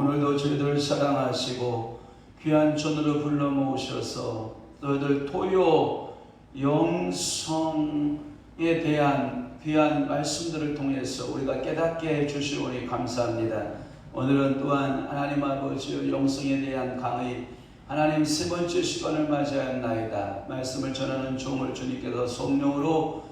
오늘도 저희들 사랑하시고 귀한 존으로 불러 모으셔서 너희들 토요 영성에 대한 귀한 말씀들을 통해서 우리가 깨닫게 해주시오니 감사합니다. 오늘은 또한 하나님 아버지의 영성에 대한 강의 하나님 세 번째 시간을 맞이하였나이다. 말씀을 전하는 종을 주님께서 성령으로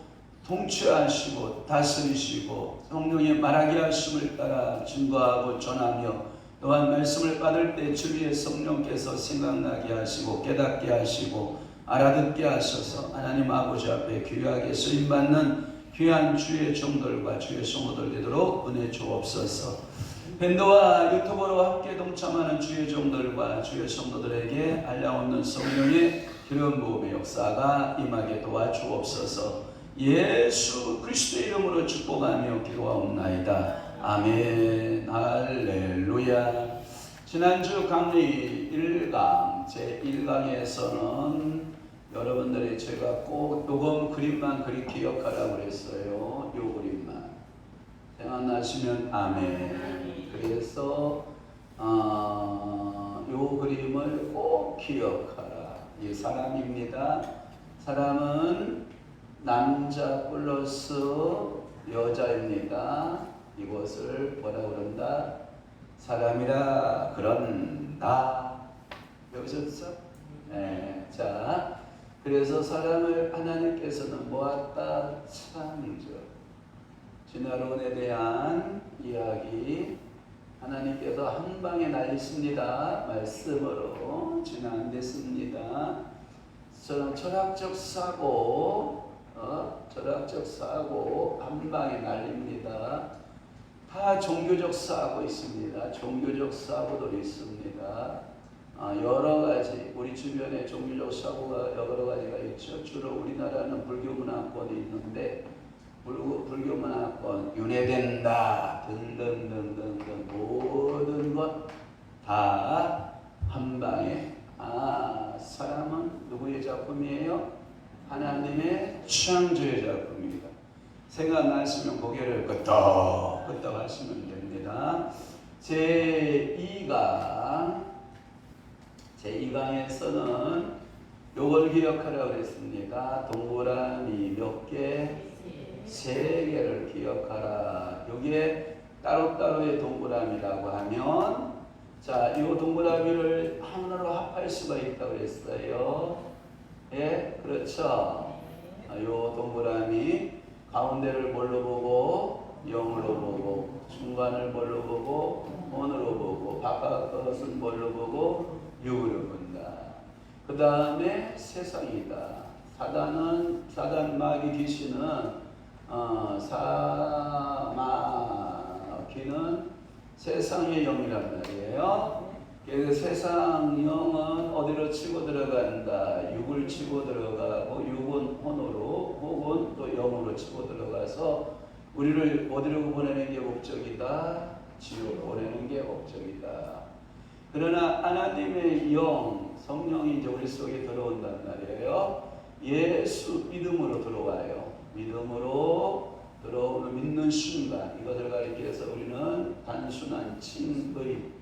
통치하시고 다스리시고 성령의 말하게 하심을 따라 증거하고 전하며 또한 말씀을 받을 때 주위의 성령께서 생각나게 하시고 깨닫게 하시고 알아듣게 하셔서 하나님 아버지 앞에 귀하게 쓰임받는 귀한 주의 종들과 주의 성도들 되도록 은혜 주옵소서. 밴드와 유튜버로 함께 동참하는 주의 종들과 주의 성도들에게 한량없는 성령의 기름 부음의 역사가 임하게 도와주옵소서. 예수 그리스도의 이름으로 축복하며 기도하옵나이다. 아멘. 할렐루야. 지난주 강의 1강 제1강에서는 여러분들이 제가 꼭 요거 그림만 그리 기억하라고 그랬어요. 요 그림만 생각나시면 아멘. 그래서 요 그림을 꼭 기억하라. 이 사람입니다. 사람은 남자 플러스 여자입니다. 이것을 뭐라 그런다? 사람이라 그런다. 여기서 네. 자, 그래서 사람을 하나님께서는 모았다 창조. 진화론에 대한 이야기 하나님께서 한 방에 날리십니다. 말씀으로 진화 안 됐습니다. 철학적 사고 한 방에 날립니다. 다 종교적 사고 있습니다. 종교적 사고들이 있습니다. 여러 가지 우리 주변에 종교적 사고가 여러 가지가 있죠. 주로 우리나라는 불교 문화권이 있는데 불교 문화권 윤회된다 등등등등등 모든 것 다 한 방에. 사람은 누구의 작품이에요? 하나님의 창조의 작품입니다. 생각나시면 고개를 끄덕끄덕 하시면 됩니다. 제2강에서는 요걸 기억하라고 했습니다. 동그라미 몇 개? 3개를 기억하라. 요게 따로따로의 동그라미라고 하면 자, 이 동그라미를 하나로 합할 수가 있다고 했어요. 예, 그렇죠. 이 동그라미 가운데를 뭘로 보고? 0으로 보고, 중간을 뭘로 보고? 1으로 보고, 바깥것은 뭘로 보고? 6으로 본다. 그 다음에 세상이다. 사단 마귀 귀신은 사마귀는 세상의 영이란 말이에요. 그래서 세상 영은 어디로 치고 들어간다. 6을 치고 들어가고 6은 혼으로 혹은 또 영으로 치고 들어가서 우리를 어디로 보내는 게 목적이다. 지옥 보내는 게 목적이다. 그러나 하나님의 영, 성령이 이제 우리 속에 들어온단 말이에요. 예수 믿음으로 들어와요. 믿음으로 들어오는 믿는 순간 이것을 가리켜서 우리는 단순한 칭의는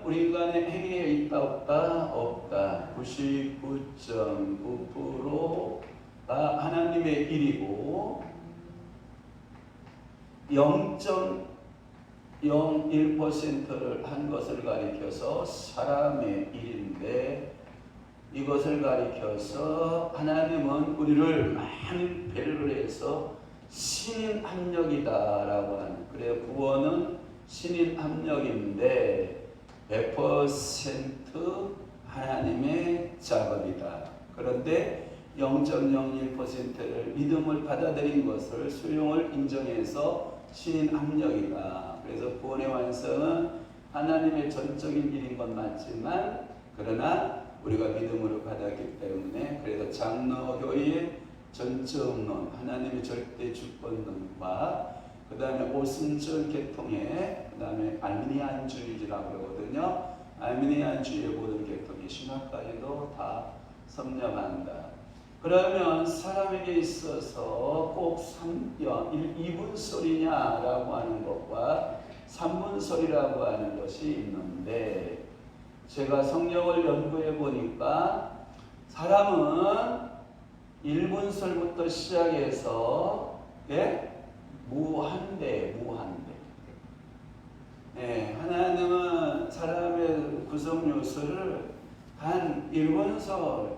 우리 인간의 행위에 있다 없다? 없다. 99.9%가 하나님의 일이고 0.01%를 한 것을 가리켜서 사람의 일인데 이것을 가리켜서 하나님은 우리를 많은 배려를 해서 신인 합력이다라고 하는. 그래요. 구원은 신인 합력인데 100% 하나님의 작업이다. 그런데 0.01%를 믿음을 받아들인 것을 수용을 인정해서 신인 합력이다. 그래서 구원의 완성은 하나님의 전적인 일인 건 맞지만 그러나 우리가 믿음으로 받았기 때문에 그래서 장로교의 전적론, 하나님의 절대 주권론과 그 다음에 오순절 계통의 그 다음에 알미니안주의라고 그러거든요. 알미니안주의의 모든 계통이 신학까지도 다 섭렵한다. 그러면 사람에게 있어서 꼭 2분소리냐라고 하는 것과 3분설이라고 하는 것이 있는데 제가 성경을 연구해 보니까 사람은 1분설부터 시작해서 무한대. 하나님은 사람의 구성 요소를 단 1분설,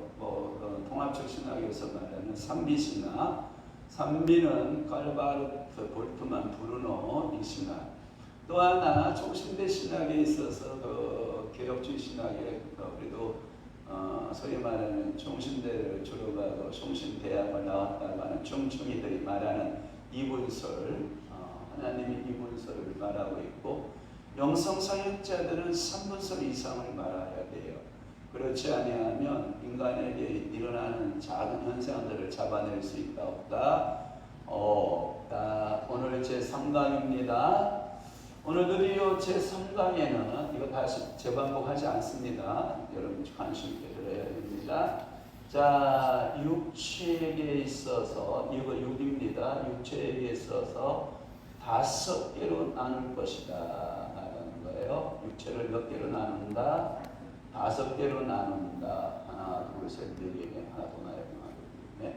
통합적 신학에서 말하는 삼비신학, 삼비는 칼바르트, 볼트만, 브루노 이 신학. 또 하나 총신대 신학에 있어서 개혁주의 신학에 그래도 소위 말하는 총신대를 졸업하고 총신대학을 나왔다고 하는 총충이들이 말하는 이분설, 하나님이 이분설을 말하고 있고 영성사역자들은 3분설 이상을 말해야 돼요. 그렇지 아니하면 인간에게 일어나는 작은 현상들을 잡아낼 수 있다 없다? 오늘 제3강입니다. 오늘 드디어 제3강에는 이거 다시 재반복하지 않습니다. 여러분 관심 있게 들어야 됩니다. 자, 육체에 있어서 이거 6입니다. 육체에 있어서 5개로 나눌 것이다 라는 거예요. 육체를 몇 개로 나눈다? 5개로 나눈다. 하나, 둘, 셋, 네 개, 하나 더 나요. 네.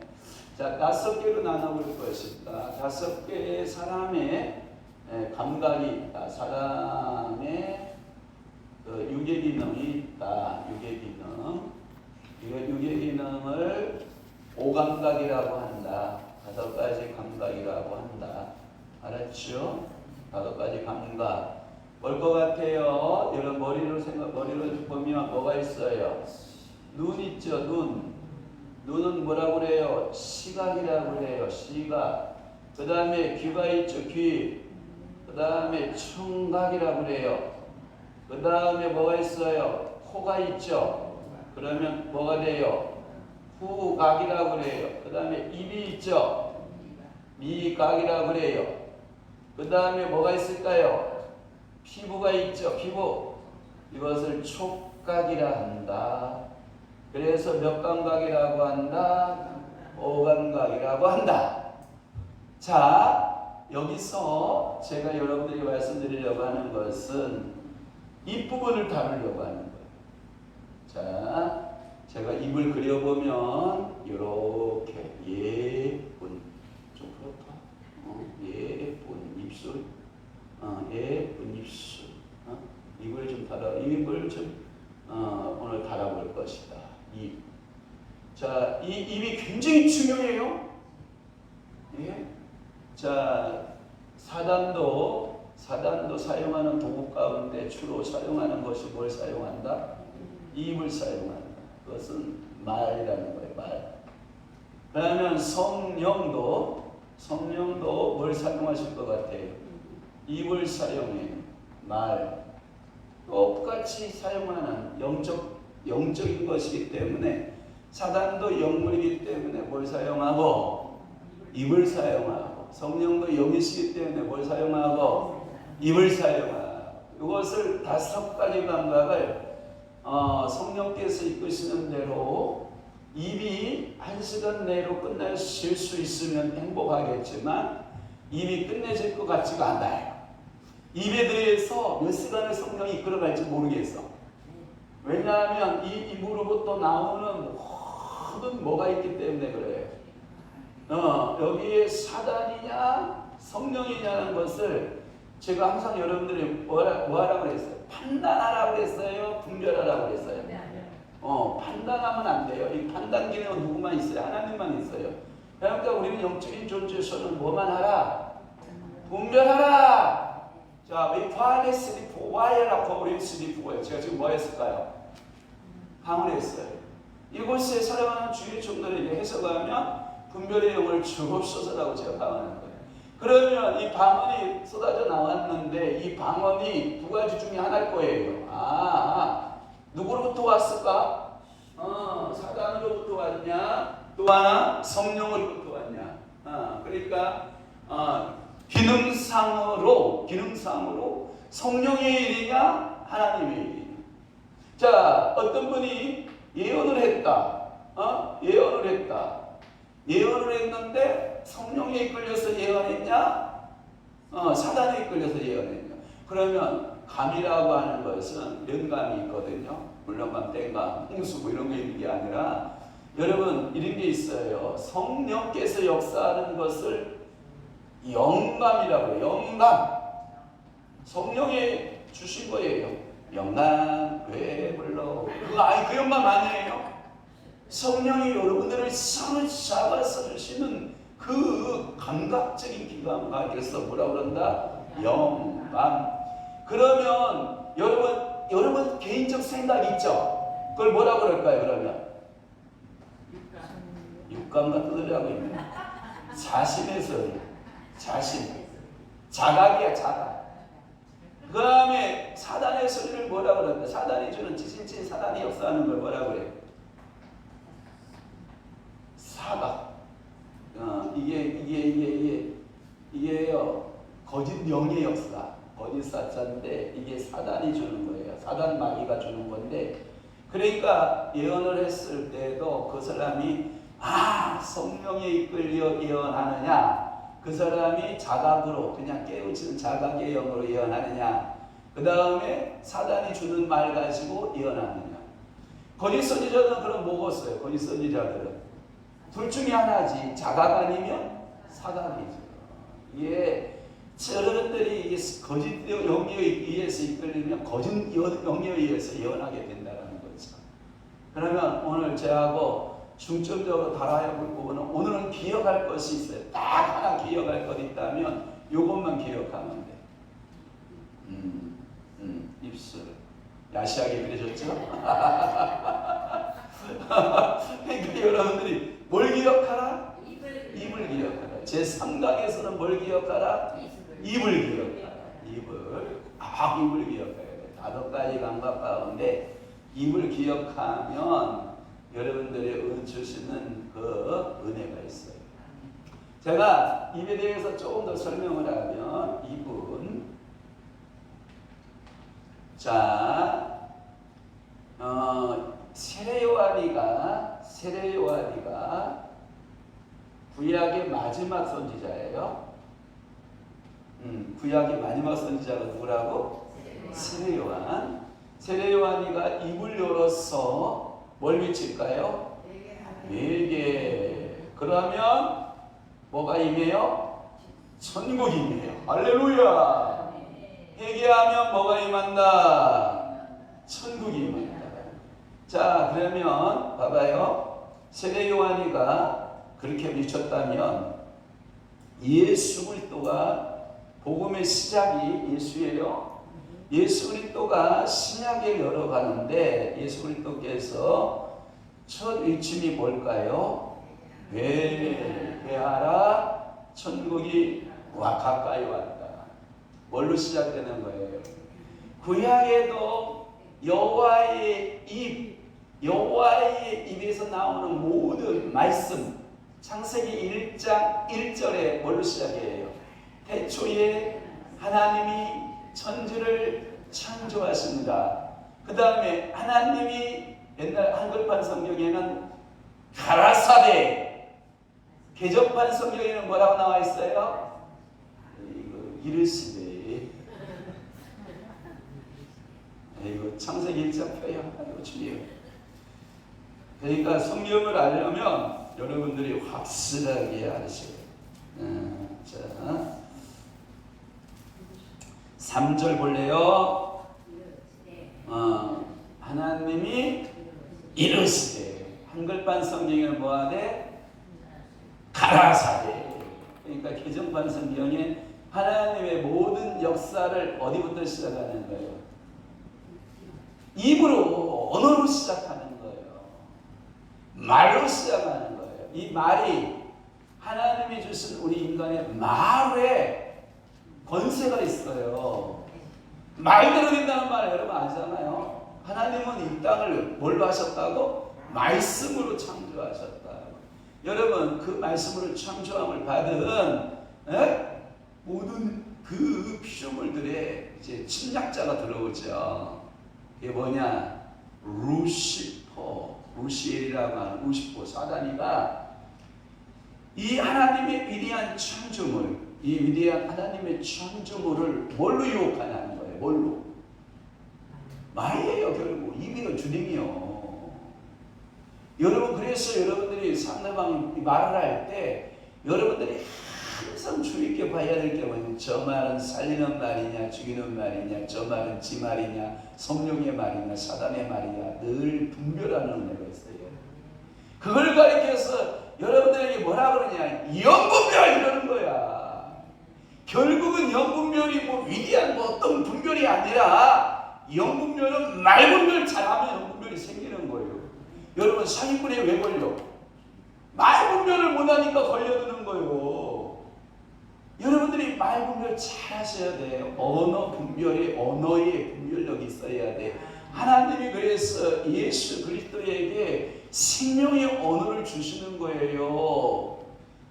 자, 5개로 나눠볼 것이다. 5개의 사람의 감각이 있다. 사람의 육의 기능이 있다. 육의 기능. 육의 기능을 오감각이라고 한다. 5가지 감각이라고 한다. 알았죠? 5가지 감각. 뭘 것 같아요? 여러분 머리로 보면 뭐가 있어요? 눈 있죠? 눈은 뭐라고 그래요? 시각이라고 그래요. 시각. 그 다음에 귀가 있죠? 귀. 그 다음에 청각이라고 그래요. 그 다음에 뭐가 있어요? 코가 있죠? 그러면 뭐가 돼요? 후각이라고 그래요. 그 다음에 입이 있죠? 미각이라고 그래요. 그 다음에 뭐가 있을까요? 피부가 있죠? 피부. 이것을 촉각이라 한다. 그래서 몇 감각이라고 한다? 5감각이라고 한다. 자, 여기서 제가 여러분들이 말씀드리려고 하는 것은 이 부분을 다루려고 하는 거예요. 자, 제가 입을 그려보면 이렇게 예쁜, 좀 그렇다. 예쁜 입술, 예쁜 입술. 입을 좀 입을 좀 오늘 달아볼 것이다. 입. 자, 이 입이 굉장히 중요해요. 예? 자, 사단도 사용하는 도구 가운데 주로 사용하는 것이 뭘 사용한다? 입을 사용한다. 그것은 말이라는 거예요. 말. 그러면 성령도 뭘 사용하실 것 같아요? 입을 사용해. 말. 똑같이 사용하는 영적인 것이기 때문에 사단도 영물이기 때문에 뭘 사용하고? 입을 사용하고. 성령도 영이시기 때문에 뭘 사용하고? 입을 사용하고. 이것을 5가지 감각을 성령께서 이끄시는 대로 입이 1시간 내로 끝내실 수 있으면 행복하겠지만 입이 끝내질 것 같지가 않아요. 입에 대해서 몇 시간을 성령이 이끌어갈지 모르겠어. 왜냐하면 이 입으로부터 나오는 모든 뭐가 있기 때문에 그래요. 여기에 사단이냐 성령이냐는 것을 제가 항상 여러분들이 뭐 하라고 그랬어요? 판단하라고 그랬어요? 분별하라고 그랬어요? 판단하면 안 돼요. 이 판단 기능은 누구만 있어요? 하나님만 있어요. 그러니까 우리는 영적인 존재에서는 뭐만 하라? 분별하라! 자, 이 화내 슬리프, 와이라 버린 슬리프고요. 제가 지금 뭐 했을까요? 방언을 했어요. 이곳에 살아가는 주의 종들에게 해석하면 분별의 영을 주옵소서라고 제가 방언한 거예요. 그러면 이 방언이 쏟아져 나왔는데 이 방언이 2가지 중에 하나일 거예요. 누구로부터 왔을까? 사단으로부터 왔냐? 또 하나 성령으로부터 왔냐? 그러니까 기능상으로 성령의 일이냐 하나님의 일이냐. 자, 어떤 분이 예언을 했다. 예언을 했는데 성령에 이끌려서 예언했냐? 사단에 이끌려서 예언했냐? 그러면 감이라고 하는 것은 연감이 있거든요. 물론감, 땡감, 홍수 뭐 이런 게 있는 게 아니라 여러분 이런 게 있어요. 성령께서 역사하는 것을 영감이라고 해요. 영감. 성령이 주신 거예요. 영감 왜 불러? 그 영감 아니에요. 성령이 여러분들을 손을 잡아서 주시는 그 감각적인 기감각에서 뭐라 그런다? 영감. 그러면 여러분 개인적 생각 있죠? 그걸 뭐라 그럴까요? 그러면 육감과 뜯으려고 있는 자신의 소리, 자신, 자각이야 자각. 그 다음에 사단의 소리를 뭐라 그런다? 사단이 주는 지신친 사단이 역사하는 걸 뭐라 그래? 사각. 이게요 거짓 영의 역사, 거짓 사자인데 이게 사단이 주는 거예요. 사단 마귀가 주는 건데, 그러니까 예언을 했을 때도 그 사람이 성령에 이끌려 예언하느냐, 그 사람이 자각으로 그냥 깨우치는 자각의 영으로 예언하느냐, 그 다음에 사단이 주는 말 가지고 예언하느냐. 거짓 선지자들은 그럼 뭐가 어요? 거짓 선지자들은 둘 중에 하나지. 자각 아니면 사각이죠. 이게 여러분들이 거짓 영에 의해서 이끌리면 거짓 영에 의해서 예언하게 된다는 거죠. 그러면 오늘 저하고 중점적으로 달아야 볼 부분은, 오늘은 기억할 것이 있어요. 딱 하나 기억할 것 있다면 이것만 기억하면 돼. 입술 야시하게 그려졌죠? 그러니까 여러분들이 뭘 기억하라? 입을 기억하라. 제3강에서는 뭘 기억하라? 입을 기억하라. 입을 기억해야 돼. 5가지 감각 가운데 입을 기억하면 여러분들의 주시는 그 은혜가 있어요. 제가 입에 대해서 조금 더 설명을 하면, 입은 세례요한이가 구약의 마지막 선지자예요. 구약의 마지막 선지자가 누구라고? 세례요한. 세례요한이가 입을 열어서 뭘 미칠까요? 회개. 그러면 뭐가 임해요? 천국이 임해요. 할렐루야. 회개하면 뭐가 임한다? 천국이 임한다. 자, 그러면 봐봐요. 세례요한이가 그렇게 미쳤다면 예수 그리스도가 복음의 시작이 예수예요. 예수 그리스도가 신약에 열어가는데 예수 그리스도께서 첫 외침이 뭘까요? 회개하라, 천국이 가까이 왔다. 뭘로 시작되는 거예요? 구약에도 여호와의 입에서 나오는 모든 말씀, 창세기 1장 1절에 뭘로 시작해요? 태초에 하나님이 천지를 창조하십니다. 그 다음에 하나님이 옛날 한글판 성경에는 가라사대, 개정판 성경에는 뭐라고 나와 있어요? 이르시되. 이거 창세기 1장 표현 아주 중요해요. 그러니까 성경을 알려면 여러분들이 확실하게 아셔야 돼요. 자, 3절 볼래요? 하나님이 이르시되. 한글판 성경에는 뭐하되? 가라사대. 그러니까 개정판 성경에 하나님의 모든 역사를 어디부터 시작하는 거예요? 입으로, 언어로 시작하는 거예요. 말로 시작하는 거예요. 이 말이 하나님이 주신 우리 인간의 말에 권세가 있어요. 말대로 된다는 말을 여러분 아시잖아요. 하나님은 이 땅을 뭘로 하셨다고? 말씀으로 창조하셨다. 여러분 그 말씀으로 창조함을 받은 모든 그 피조물들의 이제 침략자가 들어오죠. 이게 뭐냐? 루시엘이라고 하는 루시퍼 사단이가 이 하나님의 위대한 창조물, 이 위대한 하나님의 창조물을 뭘로 유혹하냐는 거예요. 뭘로? 말이에요. 결국 입이요 주둥이요. 여러분 그래서 여러분들이 상대방이 말을 할 때 여러분들이 항상 주의 깊게 봐야 될 게 뭐냐면 저 말은 살리는 말이냐 죽이는 말이냐 저 말은 지 말이냐 성령의 말이냐 사단의 말이냐 늘 분별하는 은혜가 있어요. 그걸 가리켜서 여러분들에게 뭐라 그러냐 영분별 이러는 거야. 결국은 영분별이 뭐 위대한 뭐 어떤 분별이 아니라 영분별은 말분별 잘하면 영분별이 생기는 거예요. 여러분 사기꾼에 왜 걸려? 말분별을 못하니까 걸려드는 거예요. 여러분들이 말분별 잘 하셔야 돼요. 언어의 분별력이 있어야 돼. 하나님이 그래서 예수 그리스도에게 생명의 언어를 주시는 거예요.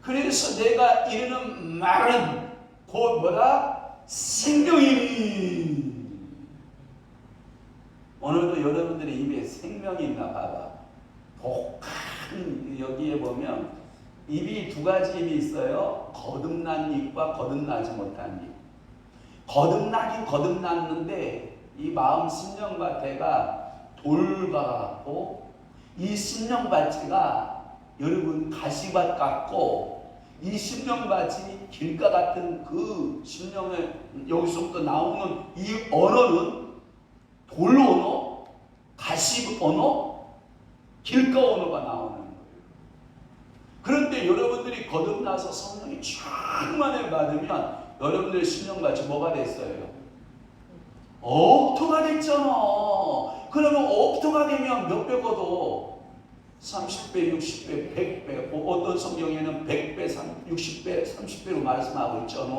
그래서 내가 이르는 말은 곧 뭐다? 생명이니. 오늘도 여러분들의 입에 생명이 있나 봐봐. 독한 여기에 보면 입이 두 가지 입이 있어요. 거듭난 입과 거듭나지 못한 입. 거듭나긴 거듭났는데 이 마음 심령밭에가 돌과 같고 이 심령밭이가 여러분 가시밭 같고 이 심령밭이 길가 같은 그 심령의 여기서부터 나오는 이 언어는 돌 언어, 가시 언어, 길가 언어가 나오는 거예요. 그런데 여러분들이 거듭나서 성령이 충만을 받으면 여러분들의 심령밭이 뭐가 됐어요? 옥토가 됐잖아. 그러면 옥토가 되면 몇 배 거둬? 30배, 60배, 100배, 어떤 성경에는 100배, 60배, 30배로 말씀하고 있잖아.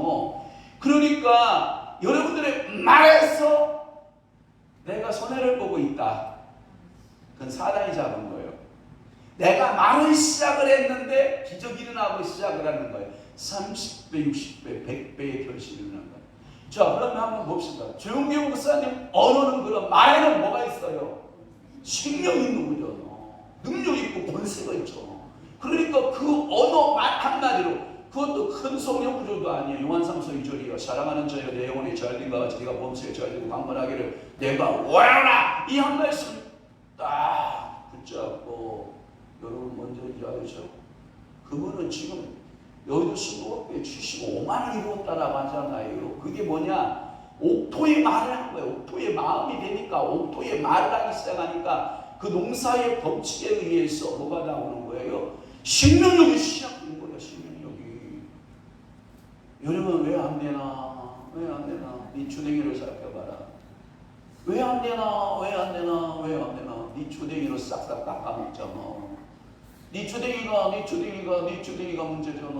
그러니까 여러분들의 말에서 내가 손해를 보고 있다. 그건 사단이 잡은 거예요. 내가 말을 시작을 했는데 기적이 일어나고 시작을 하는 거예요. 30배, 60배, 100배의 결실이 일어나는 거예요. 자, 그러면 한번 봅시다. 조용기 목사님 언어는 그럼 말에는 뭐가 있어요? 생명이 있는 거죠. 능력 있고 권세가 있죠. 그러니까 그 언어 말 한마디로 그것도 큰 성령 구조도 아니에요. 요한삼서 2절이요. 사랑하는 자여 내 영혼이 잘된과 같이 네가 범사에 잘되고 강건하기를 내가 원하노라. 이 한 말씀 딱 붙잡고 여러분 뭔지 알죠? 그분은 지금 여의도 수목교회 75만 원 이루었다라고 하잖아요. 그게 뭐냐? 옥토의 말을 한 거예요. 옥토의 마음이 되니까 옥토의 말을 하기 시작하니까 그 농사의 법칙에 의해서 뭐가 나오는 거예요? 생명력이 시작된 거예요. 생명력이. 여러분 왜 안 되나? 왜 안 되나? 네 주댕이를 살펴봐라. 왜 안 되나? 왜 안 되나? 왜 안 되나? 네 주댕이로 싹싹 깎아먹잖아. 네 주댕이가 문제잖아.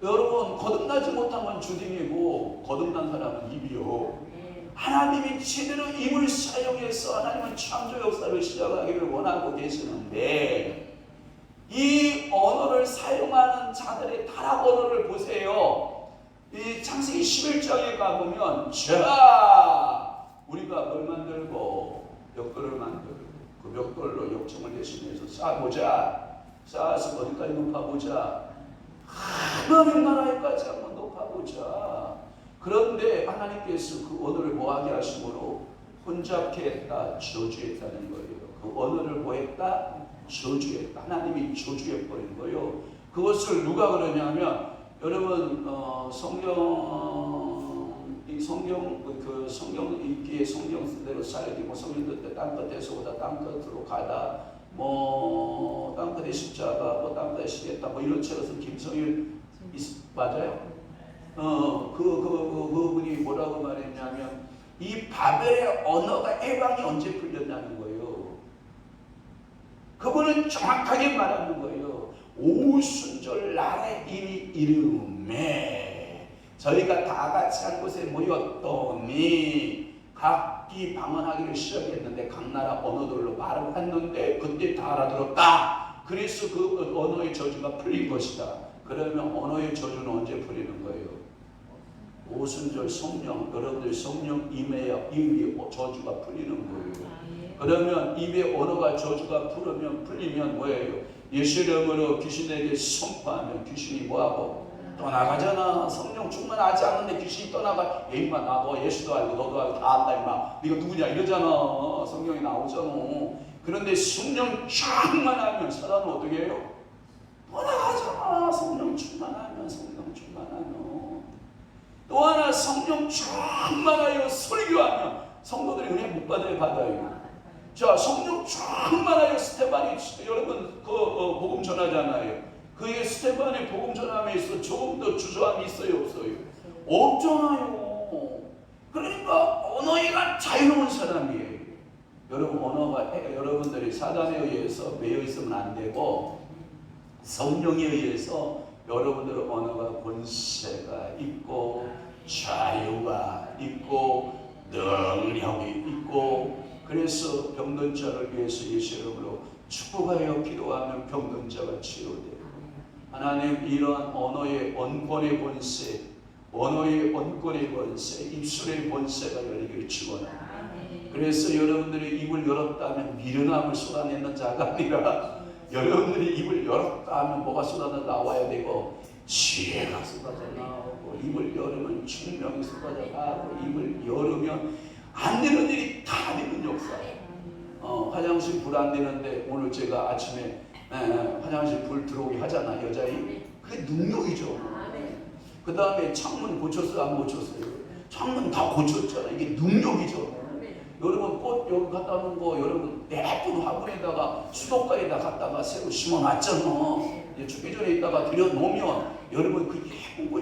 여러분 거듭나지 못하면 주댕이고 거듭난 사람은 입이요. 하나님이 제대로 입을 사용해서 하나님은 창조 역사를 시작하기를 원하고 계시는데 이 언어를 사용하는 자들의 타락 언어를 보세요. 이 창세기 11장에 가보면 자 우리가 뭘 만들고 벽돌을 만들고 그 벽돌로 역청을 대신해서 쌓아보자. 쌓아서 어디까지 높아보자. 하나님 나라에까지 한번 높아보자. 그런데 하나님께서 그 언어를 뭐하게 하심으로 혼잡케 했다, 저주했다는 거예요. 그 언어를 뭐했다? 저주했다. 하나님이 저주해버린 거예요. 그것을 누가 그러냐면 여러분 성경 읽기에 성경 쓴대로 살기 뭐 성경들 땅끝에서보다 땅끝으로 가다 뭐 땅끝에 십자가 뭐 땅끝에 시겠다 뭐 이런 책에서 김성일 맞아요? 그분이 뭐라고 말했냐면 이 바벨의 언어가 해방이 언제 풀렸냐는 거예요. 그분은 정확하게 말하는 거예요. 오순절 날에 이미 이름에 저희가 다 같이 한 곳에 모였더니 각기 방언하기를 시작했는데 각 나라 언어들로 말을 했는데 그때 다 알아들었다. 그래서 그 언어의 저주가 풀린 것이다. 그러면 언어의 저주는 언제 풀리는 거예요? 오순절 성령, 여러분들 성령 임해야 입의 저주가 풀리는 거예요. 그러면 입의 언어가 저주가 풀리면 뭐예요? 예수 이름으로 귀신에게 선포하면 귀신이 뭐하고? 떠나가잖아. 성령 충만하지 않는데 귀신이 떠나가. 얘 임마 나 너 예수도 알고 너도 알고 다 안다 임마. 네가 누구냐 이러잖아. 성령이 나오잖아. 그런데 성령 충만하면 사람은 어떻게 해요? 떠나가잖아. 성령 충만하면. 또 하나 성령 충만하여 설교하면 성도들이 은혜 못 받아요. 자, 성령 충만하여 스테반이 여러분 복음 전하잖아요. 그의 스테반의 복음 전함에 있어 조금 더 주저함이 있어요, 없어요? 없잖아요. 그러니까 언어가 자유로운 사람이에요. 여러분 언어가 여러분들이 사단에 의해서 매여 있으면 안 되고 성령에 의해서 여러분들 언어가 권세가 있고 자유가 있고 능력이 있고 그래서 병든 자를 위해서 예수 이름으로 축복하여 기도하면 병든 자가 치료되고 하나님 이러한 언어의 언권의 권세 입술의 권세가 열리기를 축원합니다. 그래서 여러분들이 입을 열었다면 미련함을 쏟아내는 자가 아니라 여러분들이 입을 열었다 하면 뭐가 쏟아져 나와야 되고 지혜가 쏟아져 나오고 입을 열으면 충명이 쏟아져 나오고 입을 열으면 안 되는 일이 다 되는 역사. 화장실 불 안 되는데 오늘 제가 아침에 화장실 불 들어오게 하잖아 여자인. 그게 능력이죠. 그 다음에 창문 고쳤어요 안 고쳤어요? 창문 다 고쳤잖아. 이게 능력이죠. 여러분 꽃 여기 갖다 놓은 거 여러분 예쁜 화분에다가 수도가에다 갖다가 새로 심어놨잖아. 죽기 전에 있다가 들여놓으면 여러분 그 예쁜 거.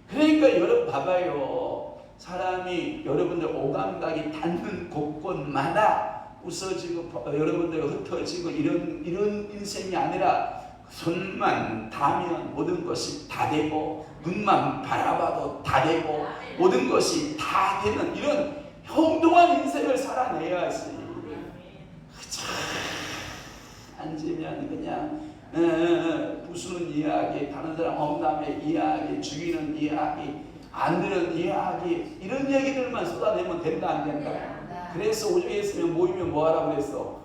그러니까 여러분 봐봐요. 사람이 여러분들 오감각이 닿는 곳곳마다 부서지고 여러분들 흩어지고 이런 인생이 아니라 손만 닿으면 모든 것이 다 되고 눈만 바라봐도 다 되고 모든 것이 다 되는 이런 형통한 인생을 살아내야지. 앉으면 그냥 부수는 이야기, 다른 사람 험담의 이야기, 죽이는 이야기, 안 되는 이야기 이런 얘기들만 쏟아내면 된다 안 된다. 그래서 오죽에 있으면 모이면 뭐하라고 그랬어?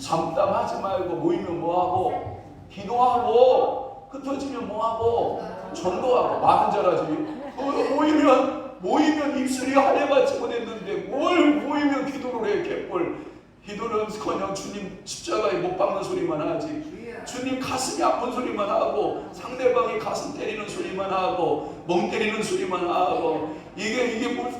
잠담하지 말고 모이면 뭐하고? 기도하고 흩어지면 뭐하고? 전도하고 말은 잘하지. 모이면 입술이 하래같이 보냈는데 뭘 모이면 기도를 해. 개뿔. 기도는커녕 주님 십자가에 못 박는 소리만 하지. 주님 가슴이 아픈 소리만 하고 상대방이 가슴 때리는 소리만 하고 멍 때리는 소리만 하고 이게 뭐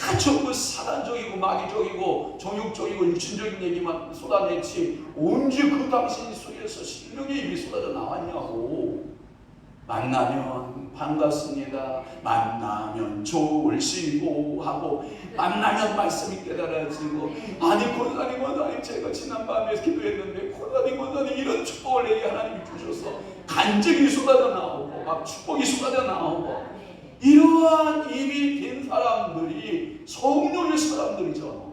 다 전부 사단적이고 마귀적이고 정욕적이고 육신적인 얘기만 쏟아냈지 언제 그 당신 속에서 신령의 입이 쏟아져 나왔냐고. 만나면 반갑습니다. 만나면 좋으시고 하고 만나면 말씀이 깨달아지고 아니 권사님 제가 지난밤에 기도했는데 권사님 이런 축복을 내게 하나님이 주셔서 간증이 쏟아져 나오고 막 축복이 쏟아져 나오고 이러한 입이 된 사람들이 성령의 사람들이죠.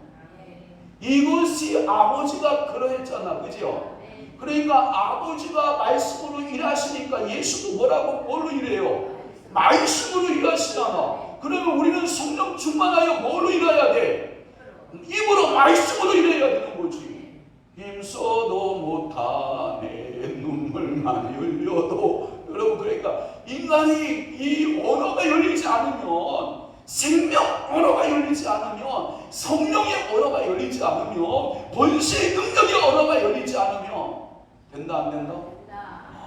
이것이 아버지가 그러했잖아. 그죠? 그러니까 아버지가 말씀으로 일하시니까 예수도 뭘로 일해요? 말씀으로 일하시잖아. 그러면 우리는 성령 충만하여 뭘로 일해야 돼? 입으로 말씀으로 일해야 되는 거지. 힘써도 못하네 눈물만 흘려도. 여러분 그러니까 인간이 이 언어가 열리지 않으면 생명 언어가 열리지 않으면 성령의 언어가 열리지 않으면 권세의 능력의 언어가 열리지 않으면 된다 안 된다?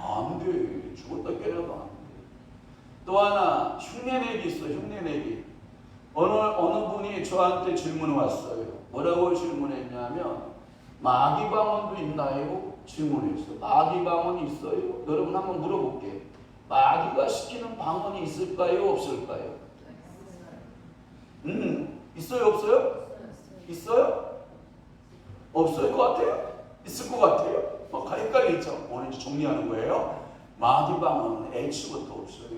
안 돼. 죽었다 깨어나도 안 돼. 또 하나 흉내내기 있어. 흉내내기. 어느 분이 저한테 질문을 왔어요. 뭐라고 질문했냐면 마귀방언도 있나요? 질문했어요. 마귀방언이 있어요? 여러분 한번 물어볼게. 마귀가 시키는 방언이 있을까요? 없을까요? 있어요? 없어요? 있어요? 없을 것 같아요? 있을 것 같아요? 헷갈리죠? 오늘 이제 정리하는 거예요. 마귀방언은 애초부터 없어요.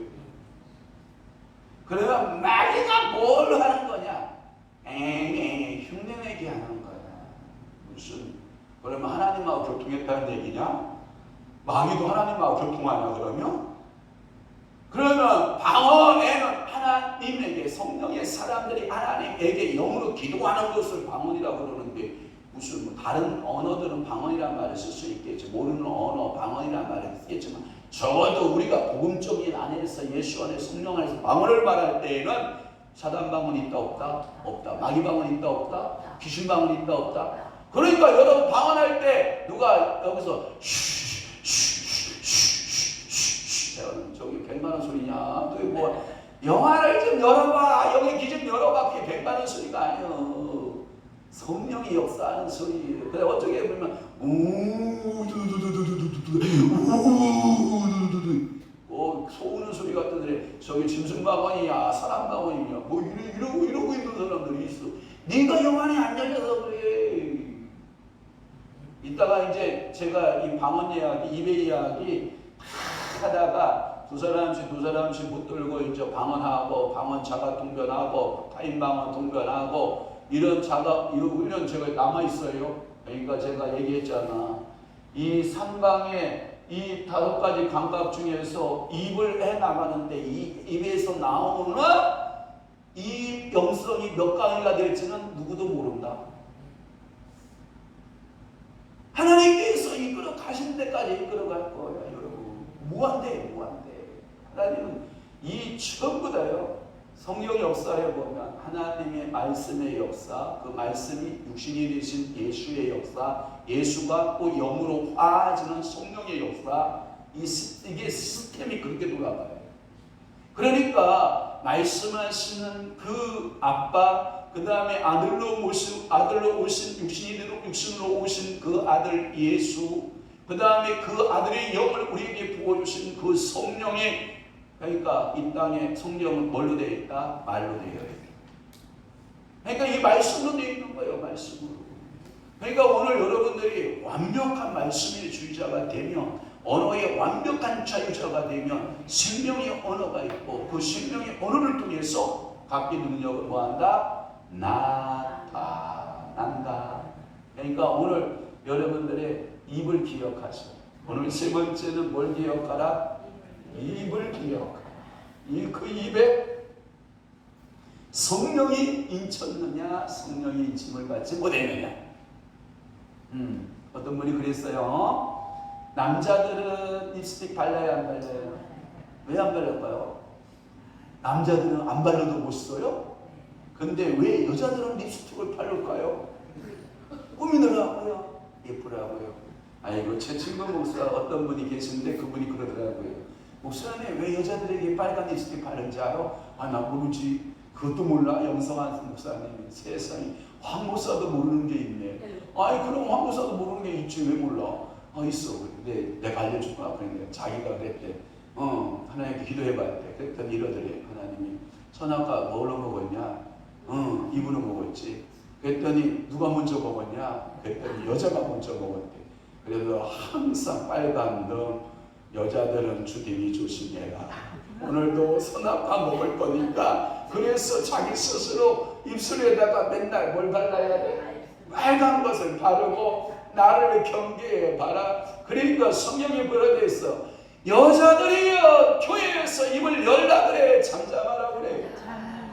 그러면 마귀가 뭘 하는 거냐? 흉내내게 하는 거야. 무슨 그러면 하나님하고 교통했다는 얘기냐? 마귀도 하나님하고 교통하냐 그러면? 그러면 방언에는 하나님에게 성령의 사람들이 하나님에게 영으로 기도하는 것을 방언이라고 그러는데 무슨 다른 언어들은 방언이란 말을 쓸 수 있겠지. 모르는 언어 방언이란 말을 쓰겠지만 적어도 우리가 복음적인 안에서 예수 안에 성령 안에서 방언을 말할 때에는 사단 방언이 있다 없다? 없다. 마귀 방언이 있다 없다? 귀신 방언이 있다 없다? 그러니까 여러분 방언할 때 누가 여기서 저기 100만원 소리냐? 또 뭐 영화를 좀 열어봐. 여기 귀 좀 열어봐. 그게 100만원 소리가 아니에요. 성령이 역사하는 소리예요. 그래 어떻게 보면 소우는 소리 같던데 저기 짐승방언이야 사람방언이냐 뭐 이러고 있는 사람들이 있어. 네가 영안이 안 열려서 그래. 이따가 이제 제가 이 방언 이야기, 입의 이야기 하다가 두 사람씩 붙들고 이제 방언하고 방언 자가 통변하고 타인 방언 통변하고 이런 훈련 제가 남아 있어요. 그러니까 제가 얘기했잖아. 이 삼강의 이 5가지 감각 중에서 입을 해 나가는데 이 입에서 나오는 이 영성이 몇 강이가 될지는 누구도 모른다. 하나님께서 이끌어 가신 데까지 이끌어 갈 거야, 여러분. 무한대. 하나님은 이 전부 다요. 성령 역사에 보면 하나님의 말씀의 역사, 그 말씀이 육신이 되신 예수의 역사, 예수가 또 영으로 화해지는 성령의 역사, 이게 시스템이 그렇게 돌아가요. 그러니까 말씀하시는 그 아빠, 그 다음에 아들로 오신 육신으로 오신 그 아들 예수, 그 다음에 그 아들의 영을 우리에게 부어주신 그 성령의, 그러니까 이 땅에 성령은 뭘로 되어 있다? 말로 되어 있다. 그러니까 이 말씀으로 되어 있는 거예요. 말씀으로. 그러니까 오늘 여러분들이 완벽한 말씀의 주의자가 되면, 언어의 완벽한 자유자가 되면 생명의 언어가 있고 그 생명의 언어를 통해서 각기 능력을 뭐한다? 나타난다. 그러니까 오늘 여러분들의 입을 기억하셔. 오늘 세 번째는 뭘 기억하라? 입을 기억하라. 그 입에 성령이 인쳤느냐 성령이 인침을 받지 못했느냐. 어떤 분이 그랬어요. 남자들은 립스틱 발라야 안 발라요? 왜 안 발랄까요? 남자들은 안 발라도 멋있어요? 근데 왜 여자들은 립스틱을 바를까요? 꾸미느라고요? 예쁘라고요? 아이고, 제 친구 목사 어떤 분이 계신데 그분이 그러더라고요. 목사님 왜 여자들에게 빨간 립스틱 바른지 알아? 아, 나 모르지. 그것도 몰라? 영성한 목사님이. 세상에 황 목사도 모르는 게 있네. 아이, 그럼 황 목사도 모르는 게 있지 왜 몰라? 있어. 근데 내가 알려줄까? 그런데 자기가 그랬대. 하나님께 기도해봤대. 그랬더니 이러더래. 하나님이 선아가 뭘로 먹었냐? 입으로 먹었지. 그랬더니 누가 먼저 먹었냐? 그랬더니 여자가 먼저 먹었대. 그래서 항상 빨간 너 여자들은 주님이 조심해라. 오늘도 선악과 먹을 거니까. 그래서 자기 스스로 입술에다가 맨날 뭘 발라야 돼? 빨간 것을 바르고 나를 경계해 봐라. 그러니까 성경에 뭐라고 있어? 여자들이여 교회에서 입을 열라 그래. 잠잠하라 그래.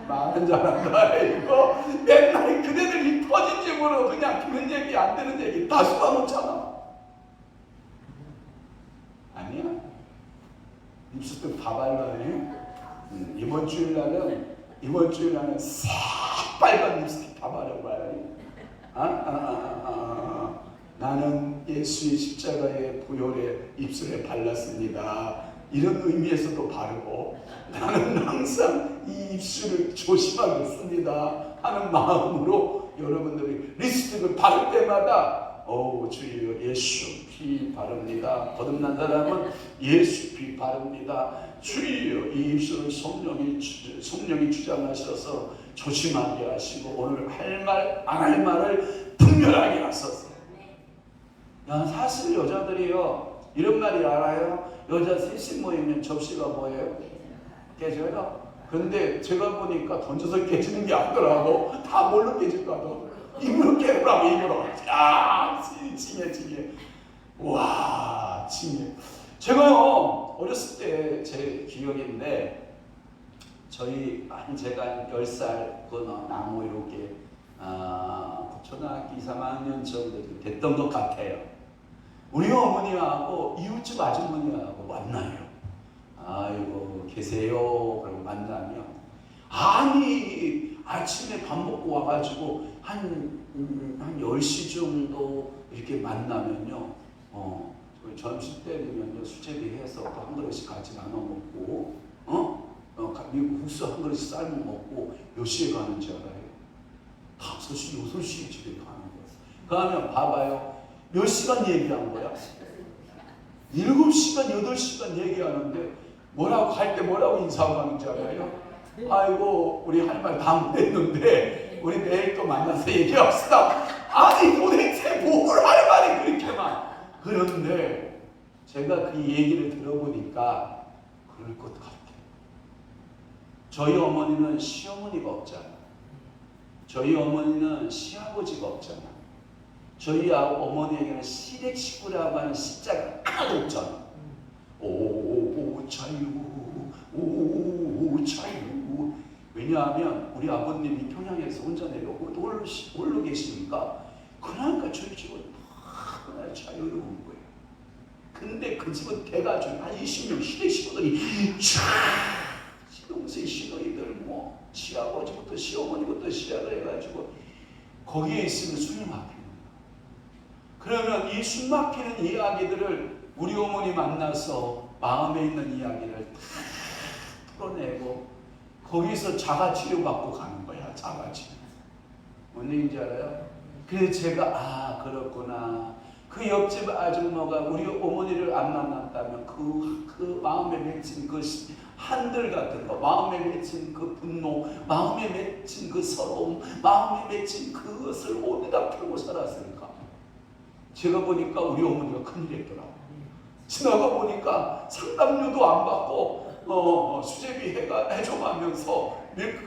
말은 잘한다. 이거 맨날 그대들 입 터진 입으로 그냥 그런 얘기 안 되는 얘기 다 쏟아놓잖아. 아니야? 립스틱 다 발라네. 이번 주일날은 싹 빨간 립스틱 다 바르봐야 돼. 나는 예수의 십자가의 보혈에 입술에 발랐습니다. 이런 의미에서도 바르고, 나는 항상 이 입술을 조심하겠습니다 하는 마음으로 여러분들이 립스틱을 바를 때마다 주여 예수 피 바릅니다. 거듭난 사람은 예수 피 바릅니다. 주여 이 입술을 성령이 주장하셔서 조심하게 하시고 오늘 할 말 안 할 말을 분별하게 하소서. 사실 여자들이요 이런 말이 알아요. 여자 셋이 모이면 접시가 뭐예요? 깨져요. 근데 제가 보니까 던져서 깨지는 게 아니더라고. 다 뭘로 깨질까도? 입으로 깨더라고. 입으로. 야, 징해. 와, 징해. 제가요 어렸을 때 제 기억인데 제가 10살 나무 이렇게 초등학교 2, 3학년 정도 됐던 것 같아요. 우리 어머니하고 이웃집 아주머니하고 만나요. 아이고 계세요. 그러고 만나면 아니 아침에 밥 먹고 와가지고 한 10시 정도 이렇게 만나면요. 점심 때 되면요 수제비 해서 또 한 그릇씩 같이 나눠 먹고 미국 국수 한 그릇씩 삶아 먹고 몇 시에 가는지 알아요? 5시, 6시에 집에 가는 거예요. 그러면 봐봐요. 몇 시간 얘기한 거야? 7시간, 8시간 얘기하는데 뭐라고 갈 때 뭐라고 인사하고 가는지 알아요? 아이고 우리 할 말 다 못했는데 우리 내일 또 만나서 얘기합시다. 아니 도대체 뭘 할 말이 그렇게 많아. 그런데 제가 그 얘기를 들어보니까 그럴 것 같아요. 저희 어머니는 시어머니가 없잖아. 저희 어머니는 시아버지가 없잖아. 저희 어머니에게는 시댁 식구라고 하는 시자가 하나도 없잖아. 오 자유 오 자유. 왜냐하면 우리 아버님이 평양에서 혼자 내려오고 홀로 계시니까 그러니까 저희 집은 다 자유로운 거예요. 근데 그 집은 대가족 한 20명 시댁 식구들이 쫙 시동생 시누이들 뭐 시아버지부터 시어머니부터 시작을 해가지고 거기에 있으면 숨이 막히는 거예요. 그러면 이 숨 막히는 이야기들을 우리 어머니 만나서 마음에 있는 이야기를 다 풀어내고 거기서 자가치료받고 가는 거야. 자가치료. 뭔 얘기인지 알아요? 그래서 제가 그렇구나. 그 옆집 아줌마가 우리 어머니를 안 만났다면 그 마음에 맺힌 그 한들 같은 거, 마음에 맺힌 그 분노, 마음에 맺힌 그 서러움, 마음에 맺힌 그것을 어디다 풀고 살았을까? 제가 보니까 우리 어머니가 큰일이었더라고요. 지나가 보니까 상담료도 안 받고 수제비 해줘가면서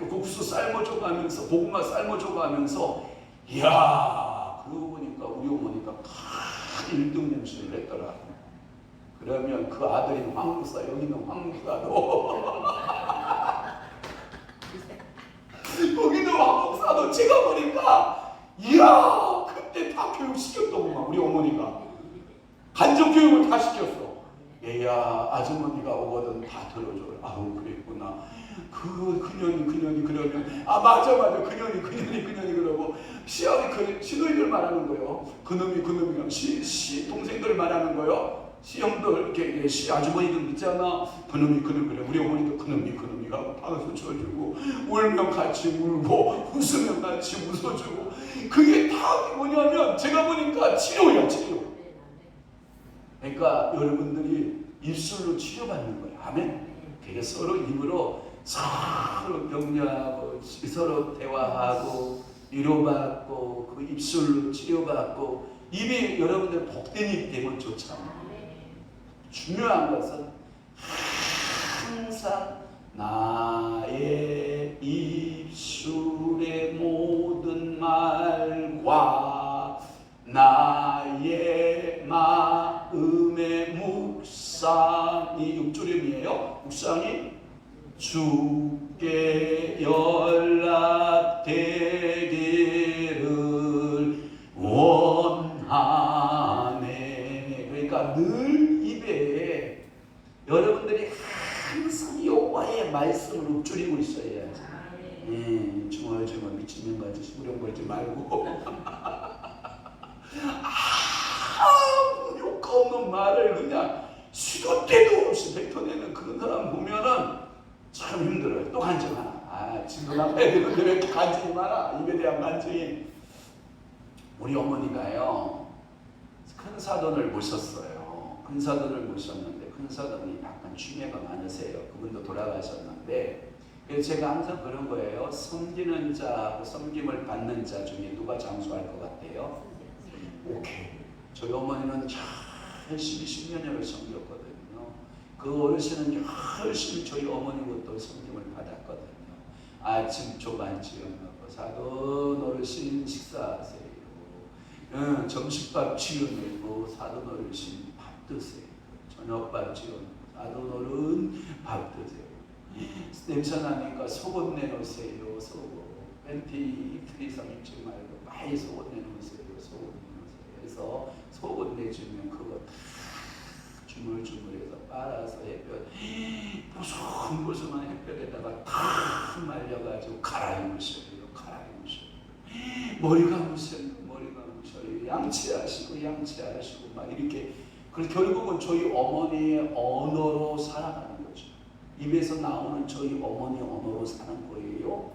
국수 삶아줘가면서 고구마 삶아줘가면서 이야 그러고 보니까 우리 어머니가 큰 1등 연수를 했더라고요. 그러면 그 아들이 황무사 여기는 황무사도 여기는 황무사도 제가 보니까 이야 그때 다 교육시켰더구만. 우리 어머니가 간접교육을 다 시켰어. 얘야 아주머니가 오거든 다 들어줘요. 아우 그랬구나. 그년이 그러면 맞아 그년이 그러고 시누이들 말하는 거요. 그놈이랑 동생들 말하는 거요. 시형들 이렇게 아주머니들 있잖아. 그놈이 그래. 우리 어머니도 그놈이가 박수 쳐주고 울면 같이 울고 웃으면 같이 웃어주고 그게 다 뭐냐면 제가 보니까 치료야 치료. 그러니까 여러분들이 입술로 치료받는 거예요. 아멘. 그게 서로 입으로 서로 격려하고 서로 대화하고 위로받고 그 입술로 치료받고 입이 여러분들 복된 입 되면 좋잖아요. 중요한 것은 항상 나의 입술의 모든 말과 나의 마음의 묵상이 6조림이에요. 묵상이 주께 연락되기를 원하네. 그러니까 늘 입에 여러분들이 항상 여호와의 말씀을 읊조리고 있어야지. 중얼중얼 미친년 같이 무령거리지 말고 욕 없는 말을 그냥 시도 때도 없이 뱉어내는 그런 사람 보면은 참 힘들어요. 또 간증 하나. 지금 앞에 되는데 왜 이렇게 간증이 많아? 입에 대한 간증이. 우리 어머니가요 큰 사돈을 모셨어요. 큰 사돈을 모셨는데 큰 사돈이 약간 취미가 많으세요. 그분도 돌아가셨는데 그래서 제가 항상 그런 거예요. 섬기는 자하고 섬김을 받는 자 중에 누가 장수할 것 같아요? 오케이. 저희 어머니는 잘 열심히 10년을 섬겼거든요. 그 어르신은 열심히 저희 어머니부터 섬김을 받았거든요. 아침 조반 지어놓고 사돈 어르신 식사하세요. 점심밥 지어놓고 사돈 어르신 밥 드세요. 저녁밥 지어놓고 사돈 어른 밥 드세요. 냄새 나니까 속옷 내놓으세요. 속옷. 팬티 이틀 이상 입지 말고 많이 속옷 내놓으세요. 속옷 내놓으세요. 그래서 속옷 내주면 그거 주물주물해서 빨아서 햇볕 보송보송한 햇볕에다가 탁 말려가지고 갈아입으셔요. 머리 감으셔요. 양치하시고 막 이렇게. 그래서 결국은 저희 어머니의 언어로 살아가는 거죠. 입에서 나오는 저희 어머니 언어로 사는 거예요.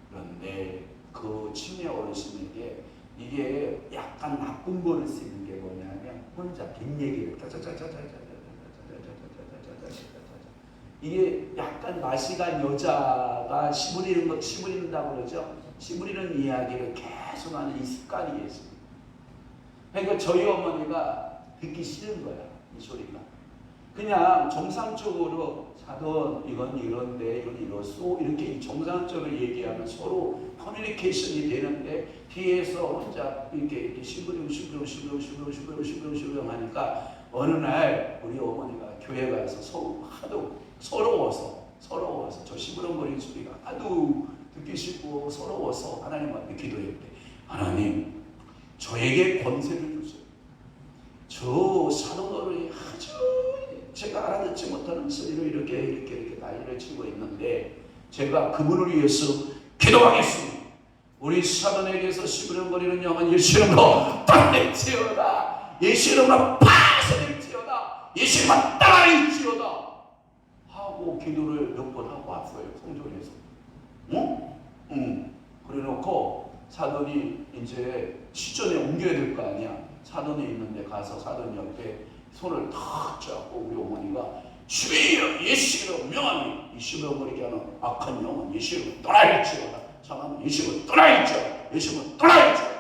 그런데 그 치매 어르신에게 이게 약간 나쁜 거를 쓰는 게 뭐냐면 혼자 뒷얘기를 이게 약간 마시간 여자가 시부린다고 그러죠. 시부리는 이야기를 계속 하는 이 습관이 있습니다. 그러니까 저희 어머니가 듣기 싫은 거야, 이 소리가. 그냥 정상적으로 사돈 이건 이런데 이건 이렇소 이렇게 정상적으로 얘기하면 서로 커뮤니케이션이 되는데 뒤에서 혼자 이렇게 시부름 하니까 어느 날 우리 어머니가 교회 가서 하도 서러워서 저 시부름거리는 소리가 하도 듣기 싫고 서러워서 하나님한테 기도했대. 하나님, 저에게 권세를 주세요. 저 사도들이 아주 제가 알아듣지 못하는 소리로 이렇게 난리를 치고 있는데 제가 그분을 위해서 기도하겠습니다. 우리 사돈에게서 시부름거리는 영은 예수 이름으로 떠날지어다. 예수 이름으로 파쇄될지어다. 예수 이름으로 떠날지어다. 하고 기도를 몇 번 하고 왔어요. 성전에서. 응. 그래놓고 사돈이 이제 시전에 옮겨야 될 거 아니야. 사돈이 있는데 가서 사돈 옆에 손을 탁 잡고 우리 어머니가 주여 예수로 명하니 이 시부름거리게 하는 악한 영은 예수로 떠날지어다. 장하면 예수로 떠날지어다. 예수로 떠날지어다.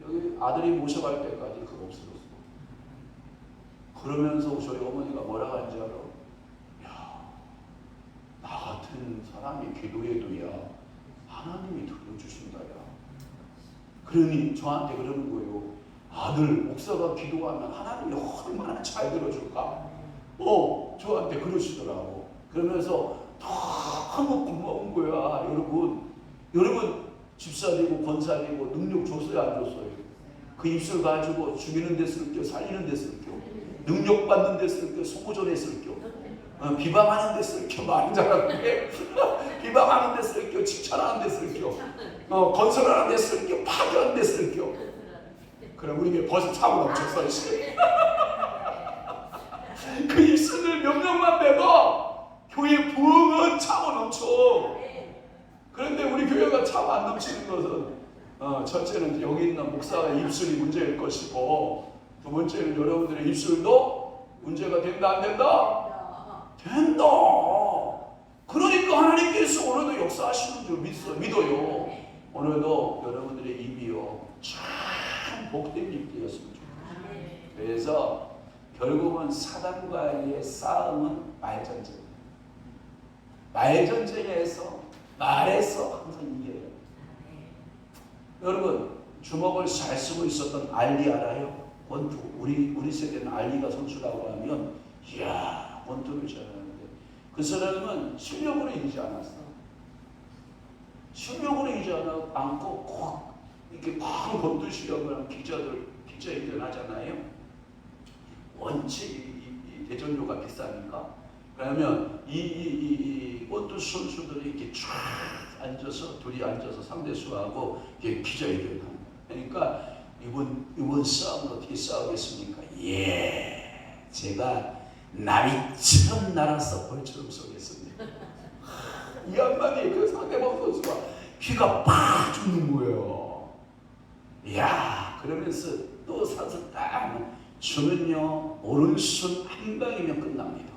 여기 아들이 모셔갈 때까지 그거 없어졌어. 그러면서 저희 어머니가 뭐라고 하는지 알아? 야, 나 같은 사람이 기도해도야 하나님이 들어주신다. 야. 그러니 저한테 그러는 거예요. 아들, 목사가 기도하면 하나님이 얼마나 잘 들어줄까? 저한테 그러시더라고. 그러면서 너무 고마운 거야. 여러분 집사되고 권사되고 능력 줬어요, 안 줬어요? 그 입술 가지고 죽이는 데 쓸게요, 살리는 데 쓸게요, 능력 받는 데 쓸게요, 소고전에 쓸게요, 비방하는 데 쓸게요, 많은 사람들이 비방하는 데 쓸게요, 칭찬하는 데 쓸게요, 건설하는 데 쓸게요, 파괴하는 데 쓸게요. 그럼 우리 교회 벌써 차고 넘쳤어. 그 입술을 몇 명만 빼도 교회 부흥은 차고 넘쳐. 그런데 우리 교회가 차고 안 넘치는 것은 첫째는 여기 있는 목사가 입술이 문제일 것이고, 두 번째는 여러분들의 입술도 문제가 된다 안 된다? 된다. 그러니까 하나님께서 오늘도 역사하시는 줄 믿어요. 오늘도 여러분들의 입이요 참 복된 입 되었으면 좋겠어요. 그래서 결국은 사단과의 싸움은 말전쟁. 말전쟁에서 말에서 항상 이겨요. 여러분 주먹을 잘 쓰고 있었던 알리 알아요? 권투. 우리 세대는 알리가 선수라고 하면 이야 권투를 잘하는데 그 사람은 실력으로 이기지 않았어. 실력으로 이기지 않고 꼭 이렇게 막 권투 실력을 하는 기자회견 하잖아요. 원체 이 대전료가 비싸니까. 그러면 이 권투 선수들이 이렇게 쫙 앉아서 둘이 앉아서 상대수하고 이렇게 기자회견을 하는 거예요. 그러니까 이번 싸움은 어떻게 싸우겠습니까? 제가 나비처럼 날아서 벌처럼 쏘겠습니다. 이 한마디에 그 상대방 선수가 피가 팍 죽는 거예요. 이야, 그러면서 또 사서 딱 저는요 오른손 한 방이면 끝납니다.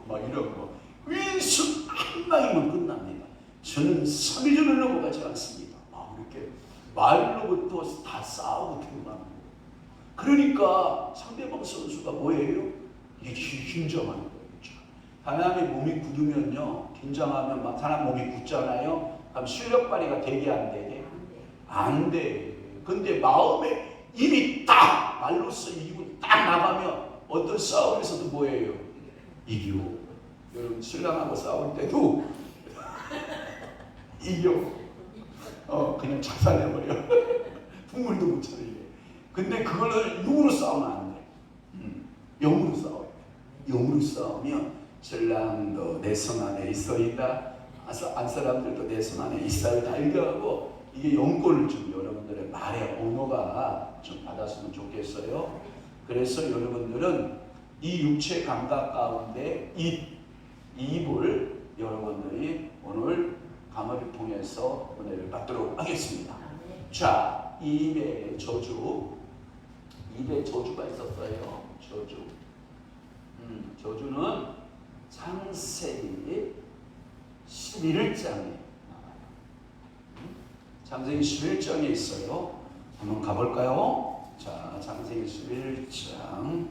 막 이런 거. 왼손 한 방이면 끝납니다. 저는 3위전을 넘어가지 않습니다. 이렇게 말로부터 다 싸우고 들어가는 거예요. 그러니까 상대방 선수가 뭐예요? 이게 긴장하는 거예요. 사람이 몸이 굳으면요, 긴장하면 막 사람 몸이 굳잖아요. 그럼 실력 발휘가 되게 안 되게? 안 돼. 근데 마음에 입이 딱 말로써 이기고 딱 나가면 어떤 싸움에서도 뭐예요? 이겨. 여러분 신랑하고 싸울 때도 이겨. 그냥 작살내버려. 국물도 못 차리게. 근데 그걸 육으로 싸우면 안 돼. 영으로 싸워요. 영으로 싸우면 신랑도 내 손 안에 있어이다. 안 사람들도 내 손 안에 있어이다. 이렇게 하고 이게 영권을 좀 여러분들의 말의 언어가 좀 받았으면 좋겠어요. 그래서 여러분들은 이 육체 감각 가운데 입을 여러분들이 오늘 강의를 통해서 은혜를 받도록 하겠습니다. 자, 입에 저주가 있었어요. 저주는 창세기 11장에 나와요. 창세기 11장에 있어요. 한번 가볼까요? 자, 창세기 11장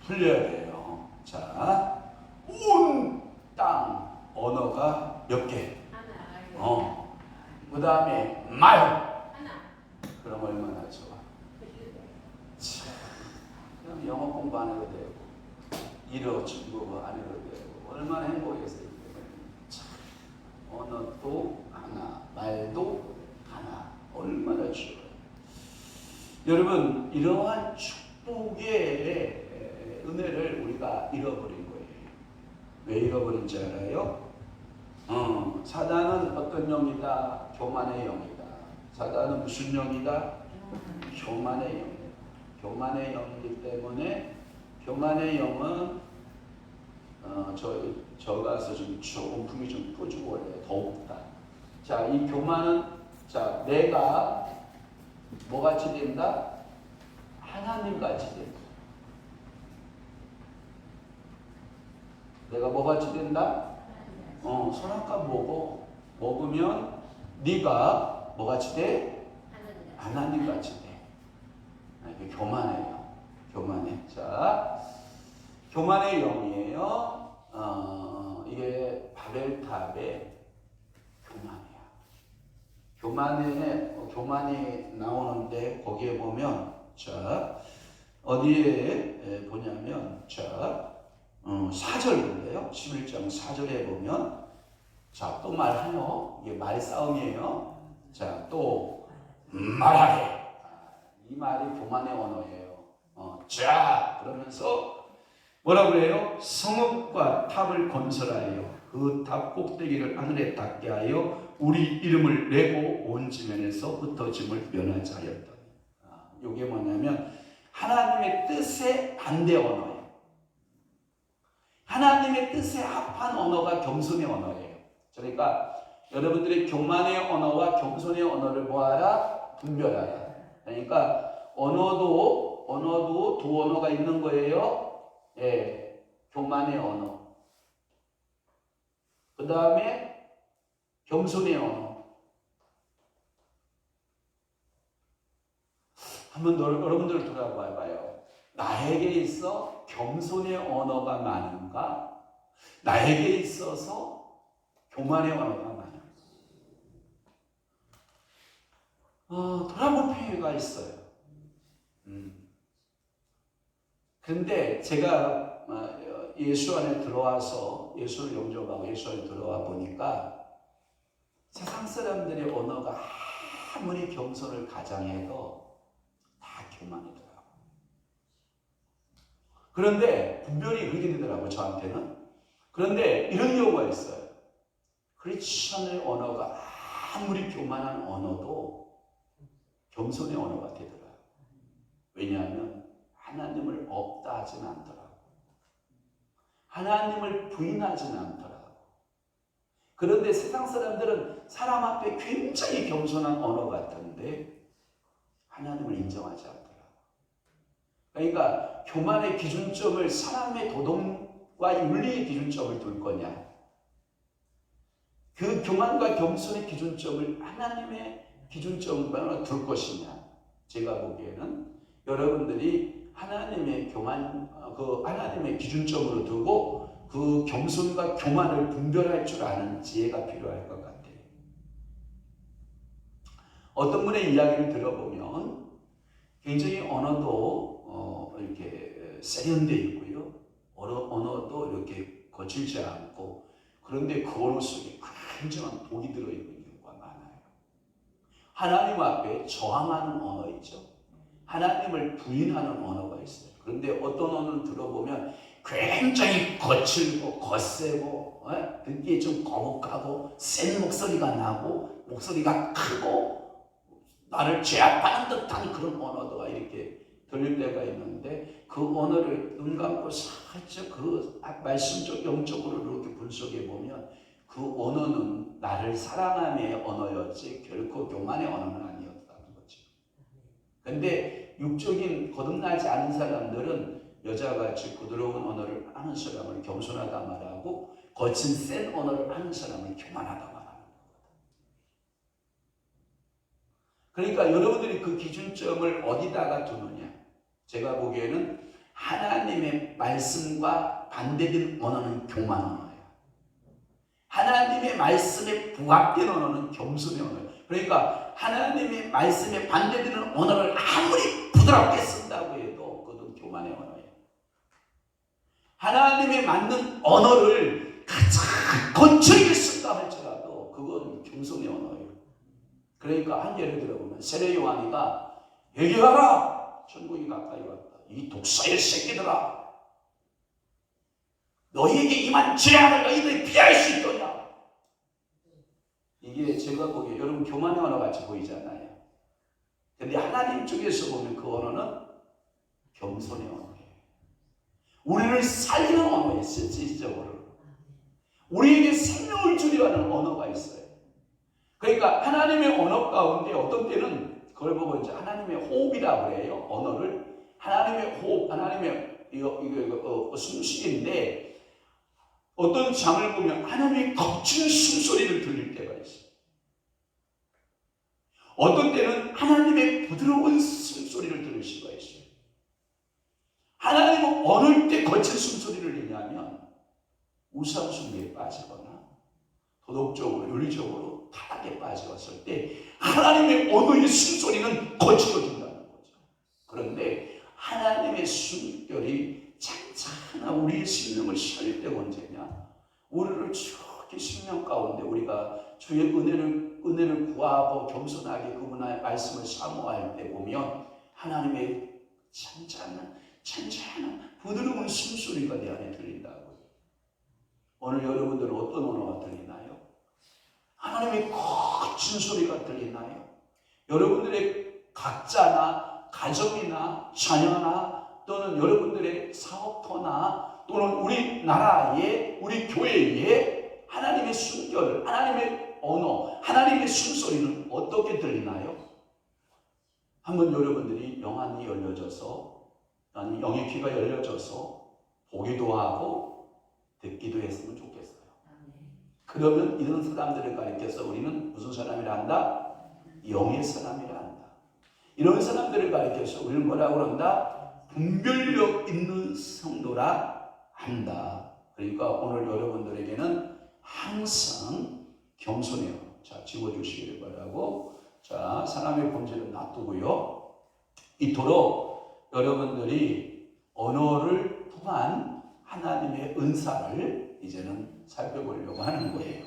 풀려야 돼요. 자, 온 땅 언어가 몇 개? 그 다음에 말. 그럼 얼마나 좋아. 그럼 영어 공부 안 해도 되고, 일어 중국어 안 해도 되고, 얼마나 행복했어요. 언어도 하나, 말도 하나, 얼마나 좋아요. 여러분, 이러한 축복의 은혜를 우리가 잃어버린 거예요. 왜 잃어버린지 알아요? 사단은 어떤 영이다? 교만의 영이다. 사단은 무슨 영이다? 교만의 영이다. 교만의 영이기 때문에 교만의 영은 저 가서 좀 온품이 좀 뿌주고 그래요. 더욱다. 자, 이 교만은 자 내가 뭐같이 된다? 하나님같이 된다. 내가 뭐같이 된다? 선악과 먹으면 네가 뭐같이 돼? 하나님같이 돼. 이게 교만해요. 교만해. 자, 교만의 영이에요. 이게 바벨탑의 교만이야. 교만이 나오는데 거기에 보면 자 어디에 보냐면 자 4절 볼래요? 11장 4절에 보면 자 또 말하여 이게 말싸움이에요. 자 또 말하래. 이 말이 교만의 언어예요. 자 그러면서 뭐라고 그래요? 성읍과 탑을 건설하여 그 탑 꼭대기를 하늘에 닿게 하여 우리 이름을 내고 온 지면에서 흩어짐을 면하지 하였더니. 이게 뭐냐면 하나님의 뜻에 반대 언어예요. 하나님의 뜻에 합한 언어가 겸손의 언어예요. 그러니까 여러분들이 교만의 언어와 겸손의 언어를 뭐하라? 분별하라. 그러니까 언어도 두 언어가 있는 거예요. 예, 교만의 언어. 그 다음에 겸손의 언어. 한번 여러분들 돌아봐봐요. 나에게 있어 겸손의 언어가 많은가? 나에게 있어서 교만의 언어가 많은가? 돌아볼 필요가 있어요. 그런데 제가 예수 안에 들어와서 예수를 영접하고 예수 안에 들어와 보니까 세상 사람들의 언어가 아무리 겸손을 가장해도 다 교만이더라고요. 그런데 분별이 그렇게 되더라고요, 저한테는. 그런데 이런 경우가 있어요. 크리스천의 언어가 아무리 교만한 언어도 겸손의 언어가 되더라고요. 왜냐하면 하나님을 없다 하지는 않더라고요. 하나님을 부인하지는 않더라고요. 그런데 세상 사람들은 사람 앞에 굉장히 겸손한 언어 같은데 하나님을 인정하지 않더라고요. 그러니까 교만의 기준점을 사람의 도덕과 윤리의 기준점을 둘 거냐, 그 교만과 겸손의 기준점을 하나님의 기준점으로 둘 것이냐. 제가 보기에는 여러분들이 하나님의 하나님의 기준점으로 두고 그 겸손과 교만을 분별할 줄 아는 지혜가 필요할 것 같아요. 어떤 분의 이야기를 들어보면 굉장히 언어도 이렇게 세련되어 있고요. 언어도 이렇게 거칠지 않고, 그런데 그 언어 속에 굉장한 독이 들어있는 경우가 많아요. 하나님 앞에 저항하는 언어이죠. 하나님을 부인하는 언어가 있어요. 그런데 어떤 언어를 들어보면 굉장히 거칠고 거세고 듣기에 좀 거북하고 센 목소리가 나고 목소리가 크고 나를 제압하는 듯한 그런 언어가 이렇게 들릴 때가 있는데 그 언어를 눈 감고 살짝 그 말씀적 영적으로 이렇게 분석해 보면 그 언어는 나를 사랑함의 언어였지 결코 교만의 언어는 아니었다는 거죠. 근데 육적인 거듭나지 않은 사람들은 여자같이 부드러운 언어를 하는 사람을 겸손하다 말하고 거친 센 언어를 하는 사람을 교만하다 말하는 거거든요. 그러니까 여러분들이 그 기준점을 어디다가 두느냐? 제가 보기에는 하나님의 말씀과 반대된 언어는 교만 언어예요. 하나님의 말씀에 부합된 언어는 겸손의 언어예요. 그러니까 하나님의 말씀에 반대되는 언어를 아무리 부드럽게 쓴다고 해도 그것은 교만의 언어예요. 하나님에 맞는 언어를 가장 거칠게 쓴다 할지라도 그건 겸손의 언어예요. 그러니까 한 예를 들어보면 세례 요한이가 얘기하라! 천국이 가까이 왔다. 이 독사의 새끼들아! 너희에게 임한 재앙을 너희들이 피할 수 있도냐? 이게 제가 보기에 여러분 교만의 언어 같이 보이잖아요. 근데 하나님 쪽에서 보면 그 언어는 겸손의 언어예요. 우리를 살리는 언어예요. 실질적으로 우리에게 생명을 주려는 언어가 있어요. 그러니까 하나님의 언어 가운데 어떤 때는 그걸 보고 이제 하나님의 호흡이라고 그래요. 언어를 하나님의 호흡, 하나님의 숨쉬기인데 어떤 장을 보면 하나님의 거친 숨소리를 들릴 때가 있어요. 어떤 때는 하나님의 부드러운 숨소리를 들을 수가 있어요. 하나님은 어느 때 거친 숨소리를 내냐면 우상숭배에 빠지거나 도덕적으로 윤리적으로 타락에 빠졌을 때 하나님의 언어의 숨소리는 거칠어진다는 거죠. 그런데 하나님의 숨결이 찬찬한 우리의 생명을 살릴 때가 언제냐? 우리를 저렇게 생명 가운데 우리가 주의 은혜를 구하고 겸손하게 그분의 말씀을 사모할 때 보면 하나님의 찬찬한 부드러운 숨소리가 내 안에 들린다고요. 오늘 여러분들은 어떤 언어가 들리나요? 하나님의 거친 소리가 들리나요? 여러분들의 각자나 가정이나 자녀나 또는 여러분들의 사업터나 또는 우리나라의 우리 교회의 하나님의 숨결, 하나님의 언어, 하나님의 숨소리는 어떻게 들리나요? 한번 여러분들이 영안이 열려져서 아니 영의 귀가 열려져서 보기도 하고 듣기도 했으면 좋겠어요. 그러면 이런 사람들을 가리켜서 우리는 무슨 사람이라 한다? 영의 사람이라 한다. 이런 사람들을 가리켜서 우리는 뭐라고 한다? 분별력 있는 성도라 한다. 그러니까 오늘 여러분들에게는 항상 겸손해요. 자, 지워주시기를 바라고. 자, 사람의 본질은 놔두고요. 이토록 여러분들이 언어를 통한 하나님의 은사를 이제는 살펴보려고 하는 거예요.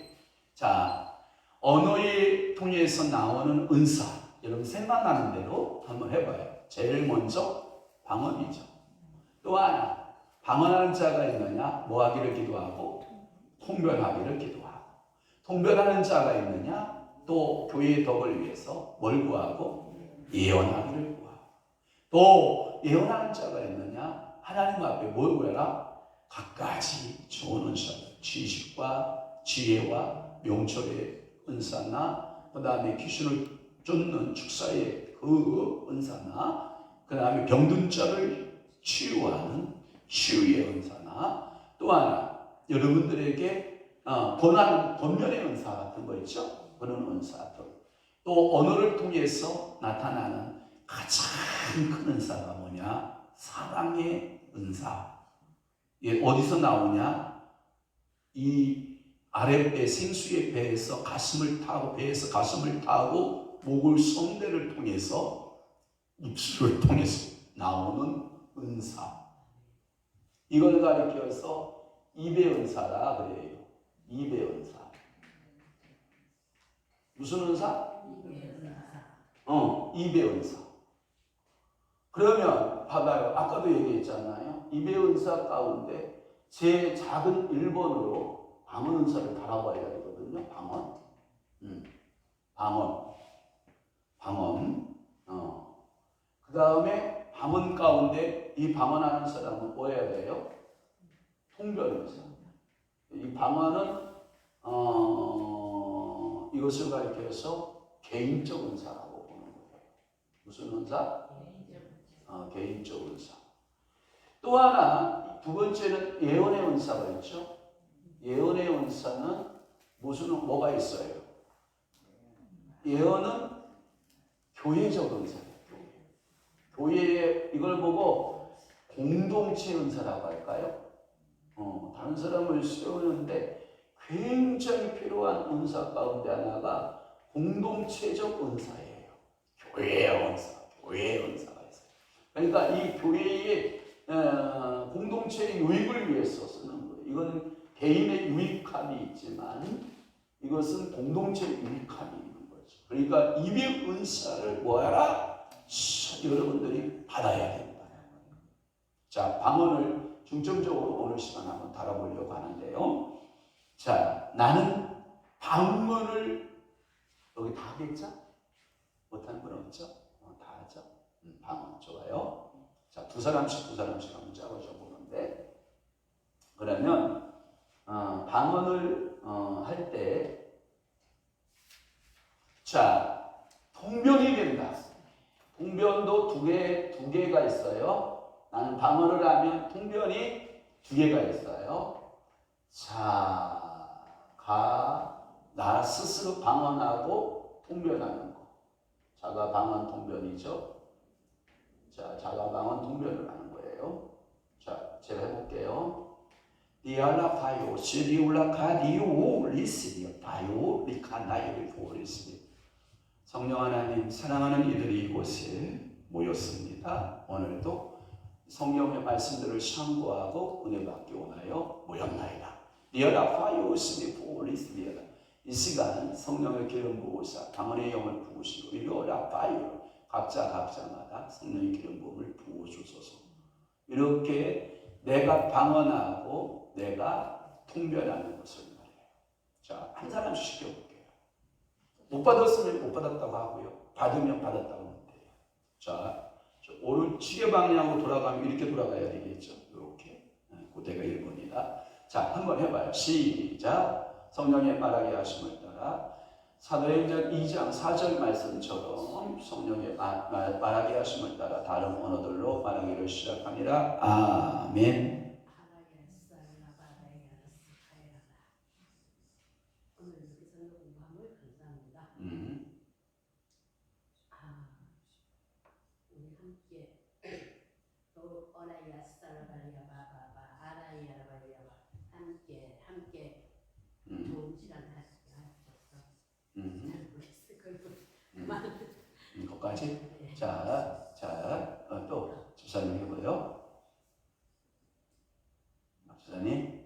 자, 언어에 통해서 나오는 은사, 여러분 생각나는 대로 한번 해봐요. 제일 먼저 방언이죠. 또 하나, 방언하는 자가 있느냐? 뭐 하기를 기도하고 통변하기를 기도하고. 통변하는 자가 있느냐? 또 교회의 덕을 위해서 뭘 구하고 예언하기를 구하고. 또 예언하는 자가 있느냐? 하나님 앞에 뭘 구해라? 갖가지 좋은 은사, 지식과 지혜와 명철의 은사나 그 다음에 귀신을 쫓는 축사의 그 은사나 그 다음에 병든 자를 치유하는 치유의 은사나 또 하나 여러분들에게 권면의 은사 같은 거 있죠? 그런 은사들. 또 언어를 통해서 나타나는 가장 큰 은사가 뭐냐? 사랑의 은사. 이게 어디서 나오냐? 이 아랫배 생수의 배에서 배에서 가슴을 타고 목을 성대를 통해서 입술을 통해서 나오는 은사. 이걸 가리켜서 입의 은사라 그래요. 입의 은사. 무슨 은사? 입의 은사. 입의 은사. 그러면 봐봐요. 아까도 얘기했잖아요. 입의 은사 가운데 제일 작은 1번으로 방언 은사를 달아봐야 되거든요. 방언. 방언. 방언. 그 다음에 방언 가운데 이 방언하는 사람은 뭐 해야 돼요? 통변 은사. 이 방언은 이것을 가리켜서 개인적 은사라고 보는 거예요. 무슨 은사? 개인적 은사. 또 하나 두 번째는 예언의 은사가 있죠. 예언의 은사는 뭐가 있어요? 예언은 교회적 은사예요. 교회에 이걸 보고 공동체 은사라고 할까요? 다른 사람을 세우는데 굉장히 필요한 은사 가운데 하나가 공동체적 은사예요. 교회의 은사, 교회의 은사가 있어요. 그러니까 이 교회의 공동체의 유익을 위해서 쓰는 거예요. 이거는 개인의 유익함이 있지만 이것은 공동체의 유익함이 있는 거죠. 그러니까 입의 은사를 뭐하라? 여러분들이 받아야 된다. 자, 방언을 중점적으로 오늘 시간 한번 다뤄보려고 하는데요. 자, 나는 방언을 여기 다 하겠죠? 못하는 분 없죠? 다 하죠? 방언 좋아요. 자, 두 사람씩 한번 짜보셔 보는데, 그러면 방언을 할 때, 자, 통변이 된다. 통변도 두 개가 있어요. 나는 방언을 하면 통변이 두 개가 있어요. 자, 나 스스로 방언하고 통변하는 거. 자가 방언 통변이죠. 자, 자가 방언 통변을 하는 거예요. 자, 제가 해볼게요. 디알라파요, 시리울라카디오, 리시리파요, 리카나이리포, 리시리. 성령 하나님, 사랑하는 이들이 이곳에 모였습니다. 오늘도 성령의 말씀들을 참고하고 은혜 받기 원하여 모였나이다. 리얼아파요 스리포 리스리얼. 이 시간 성령의 기름 부으사 방언의 영을 부으시고 리얼아파요 각자마다 성령의 기름 부음을 부어주소서. 이렇게 내가 방언하고 내가 통변하는 것을 말해요. 자, 한 사람씩 시켜볼게요. 못 받았으면 못 받았다고 하고요. 받으면 받았다고 하면 돼요. 자, 오른 시계 방향으로 돌아가면 이렇게 돌아가야 되겠죠. 이렇게. 그때가 1번이다. 자, 한번 해봐요. 시작. 성령의 말하게 하심을 따라 사도행전 2장 4절 말씀처럼 성령의 말하게 하심을 따라 다른 언어들로 말하기를 시작하니라. 아멘. 거기까지. 자, 또 집사님 해보요. 집사님.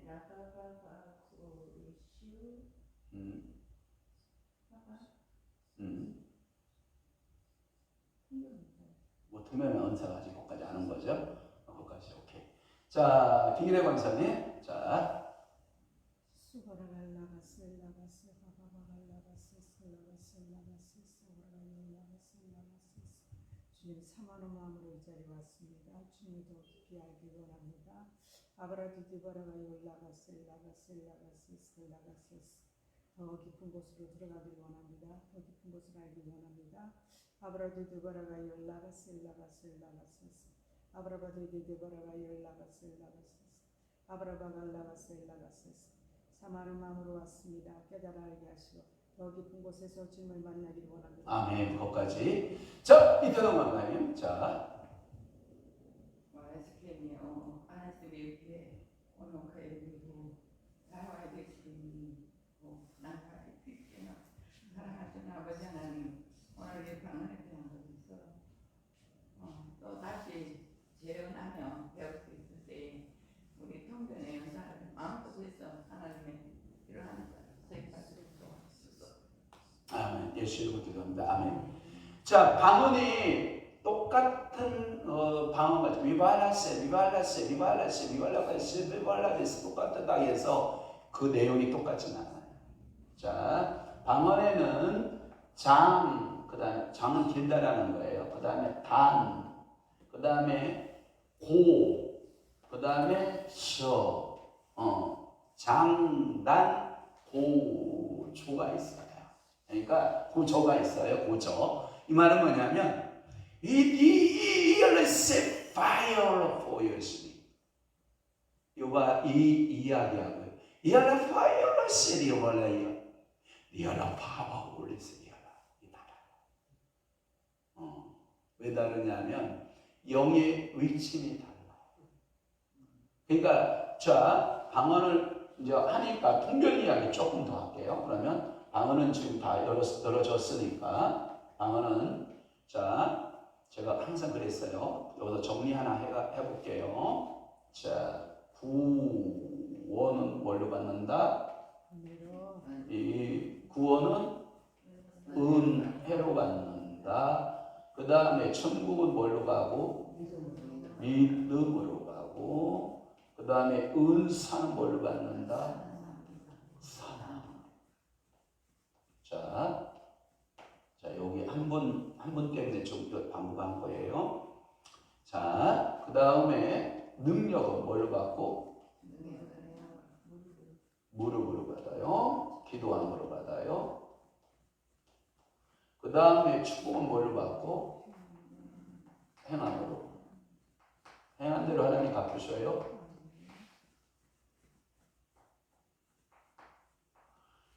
뭐 통면은 은사가 아직 거기까지 아는 거죠. 거기까지 오케이. 자, 김기래 권사님. 자. 주님 사모하는 마음으로 이 자리에 왔습니다. 주님을 더 깊이 알기 원합니다. 아브라디디바라가 올라가셀라가셀라가셀라가셀라가셀 더 깊은 곳으로 들어가길 원합니다. 더 깊은 곳을 알기 원합니다. 아브라디디바라가 올라가셀라가셀라가셀 아브라바디디바라가 올라가셀라가셀 아브라바갈라가셀라가셀 사모하는 마음으로 왔습니다. 깨달아 알게 하시고 더 깊은 곳에서 주님을 만나기를 원합니다. 아멘. 거기까지. 자, 이태동 강사님. 자. 사랑하시는 아버지 하나님, 오늘 이 방언에 대한 것에서 또 다시 재현하며 배울 수 있을 때 우리 통변의 연사를 마음속에서 하나님의 일어나는 것을 서입할 수 있도록 하소서. 아멘. 예수 이름으로 기도합니다. 아멘. 자, 방언이 똑같은 방언같이 위발라세 똑같다 해서 그 내용이 똑같진 않아요. 자, 방언에는 장, 그 다음에 장은 길다라는 거예요. 그 다음에 단, 그 다음에 고, 그 다음에 셔, 장단, 고조가 있어요. 그러니까 고조가 있어요. 고조. 이 말은 뭐냐면 It is fire for your sleep. 이거 이 이야기하고요. 이하라 fire city 원래요. 이하라 파워 올리스 이하라 이 달라. 왜 다르냐면 영의 위치이 달라요. 그러니까 자 방언을 이제 하니까 통변 이야기 조금 더 할게요. 그러면 방언은 지금 다 열어졌으니까 방언은 자. 제가 항상 그랬어요. 여기서 정리 하나 해볼게요. 자, 구원은 뭘로 받는다? 이 구원은 은혜로 받는다. 그 다음에 천국은 뭘로 가고? 믿음으로 가고. 그 다음에 은사는 뭘로 받는다? 사랑. 자, 여기 한 분 때문에 좀 반복한 거예요. 자, 그 다음에 능력은 뭘로 받고? 무릎으로 받아요. 기도함으로 받아요. 그 다음에 축복은 뭘로 받고? 행함으로. 행한 대로 하나님 갚으셔요.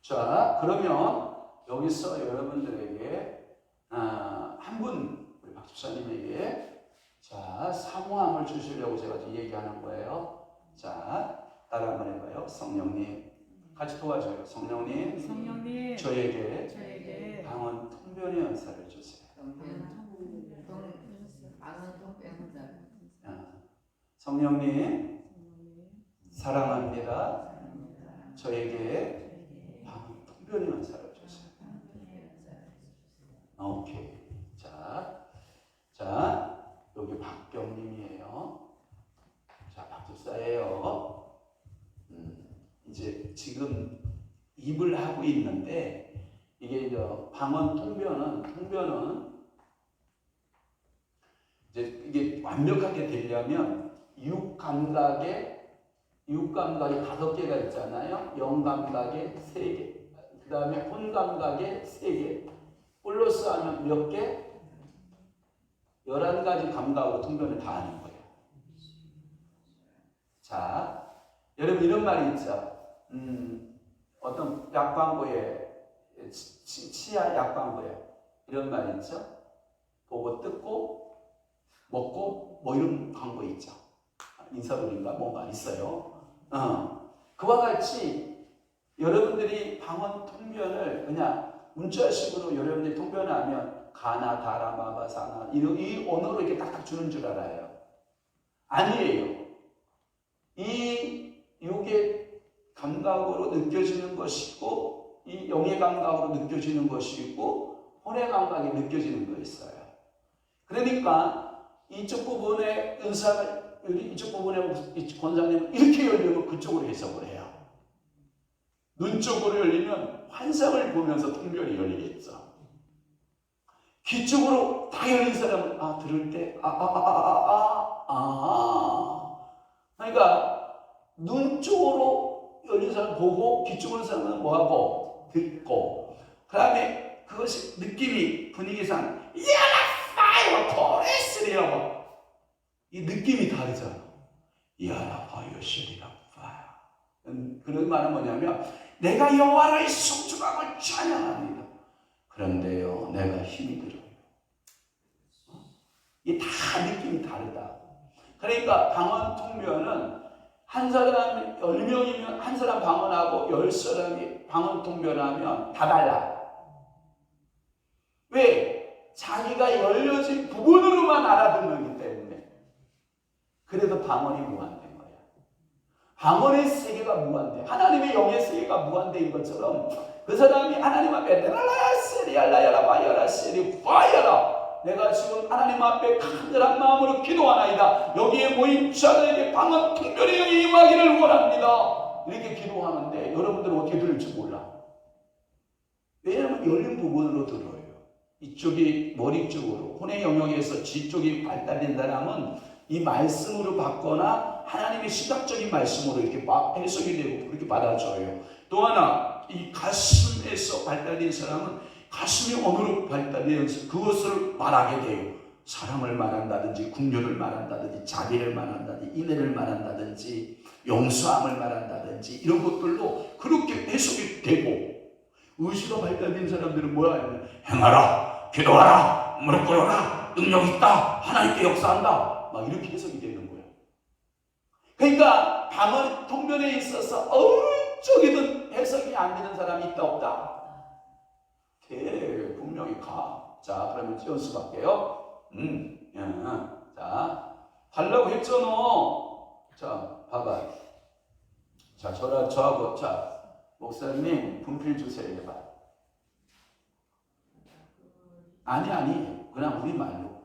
자, 그러면 여기서 여러분들에게 한 분 우리 박 집사님에게 자 사모함을 주시려고 제가 얘기하는 거예요. 자 따라 한번 해봐요. 성령님 같이 도와줘요. 성령님 저에게 방언 통변의 은사를 주세요. 성령님 사랑합니다. 저에게 방언 통변의 은사를 주세요. 오케이. 자, 여기 박경님이에요. 자, 박집사예요. 이제 지금 입을 하고 있는데 이게 이제 방언 통변은 이제 이게 완벽하게 되려면 육 감각이 5개가 있잖아요. 영 감각에 3개, 그 다음에 혼 감각에 3개. 플러스 하면 몇 개? 11가지 감각으로 통변을 다 하는 거예요. 자, 여러분 이런 말이 있죠. 어떤 약 광고에 치아 약 광고에 이런 말이 있죠. 보고 뜯고 먹고 뭐 이런 광고 있죠. 인사동인가 뭔가 있어요. 그와 같이 여러분들이 방언 통변을 그냥 문자식으로 여러분들이 통변하면 가나 다라 마바 사나 이 언어로 이렇게 딱딱 주는 줄 알아요. 아니에요. 이 육의 감각으로 느껴지는 것이고 이 영의 감각으로 느껴지는 것이고 혼의 감각이 느껴지는 거 있어요. 그러니까 이쪽 부분의 은사가 이쪽 부분의 권사님은 이렇게 열리면 그쪽으로 해석을 해요. 눈 쪽으로 열리면 환상을 보면서 통변이 열리겠죠. 귀 쪽으로 다 열린 사람은 들을 때 그러니까 눈 쪽으로 열린 사람 보고 귀 쪽으로 사람은 뭐하고 듣고 그 다음에 그것이 느낌이 분위기상 야라 파이어 포레스리라고 이 느낌이 다르잖아. 야라 파이어 시리라 파이어. 그런 말은 뭐냐면 내가 여호와를 송축하고 찬양합니다. 그런데요, 내가 힘이 들어요. 이게 다 느낌이 다르다. 그러니까 방언 통변은 한 사람이 10명이면 한 사람 방언하고 10사람이 방언 통변하면 다 달라. 왜? 자기가 열려진 부분으로만 알아듣는 때문에. 그래도 방언이 무한된 거야. 방언의 세계가 무한대. 하나님의 영의 세계가 무한대인 것처럼 그 사람이 하나님 앞에 라라세리알라야라 바이어라 세리 바이어라 내가 지금 하나님 앞에 간절한 마음으로 기도하나이다. 여기에 모인 자들에게 방언 통변의 영이 임하기를 원합니다. 이렇게 기도하는데 여러분들은 어떻게 들을지 몰라. 왜냐하면 열린 부분으로 들어요. 이쪽이 머리 쪽으로, 혼의 영역에서 지 쪽이 발달된 사람은 이 말씀으로 받거나 하나님의 시각적인 말씀으로 이렇게 해석이 되고 그렇게 받아줘요. 또 하나, 이 가슴에서 발달된 사람은 가슴이 언어로 발달되어서 그것을 말하게 돼요. 사랑을 말한다든지 국률을 말한다든지 자비를 말한다든지 인애를 말한다든지 용서함을 말한다든지 이런 것들로 그렇게 해석이 되고, 의지가 발달된 사람들은 뭐야 하면 행하라, 기도하라, 무릎 꿇어라, 능력 있다, 하나님께 역사한다, 막 이렇게 해석이 되는 거예요. 그러니까 방언 통변에 있어서 어쩌기든 해석이 안 되는 사람이 있다 없다? 분명히 가. 자, 그러면 연습할게요. 자, 달라고 했잖아. 자, 봐봐. 자, 저하고, 자, 목사님 분필 주세요 해봐. 아니, 그냥 우리말로.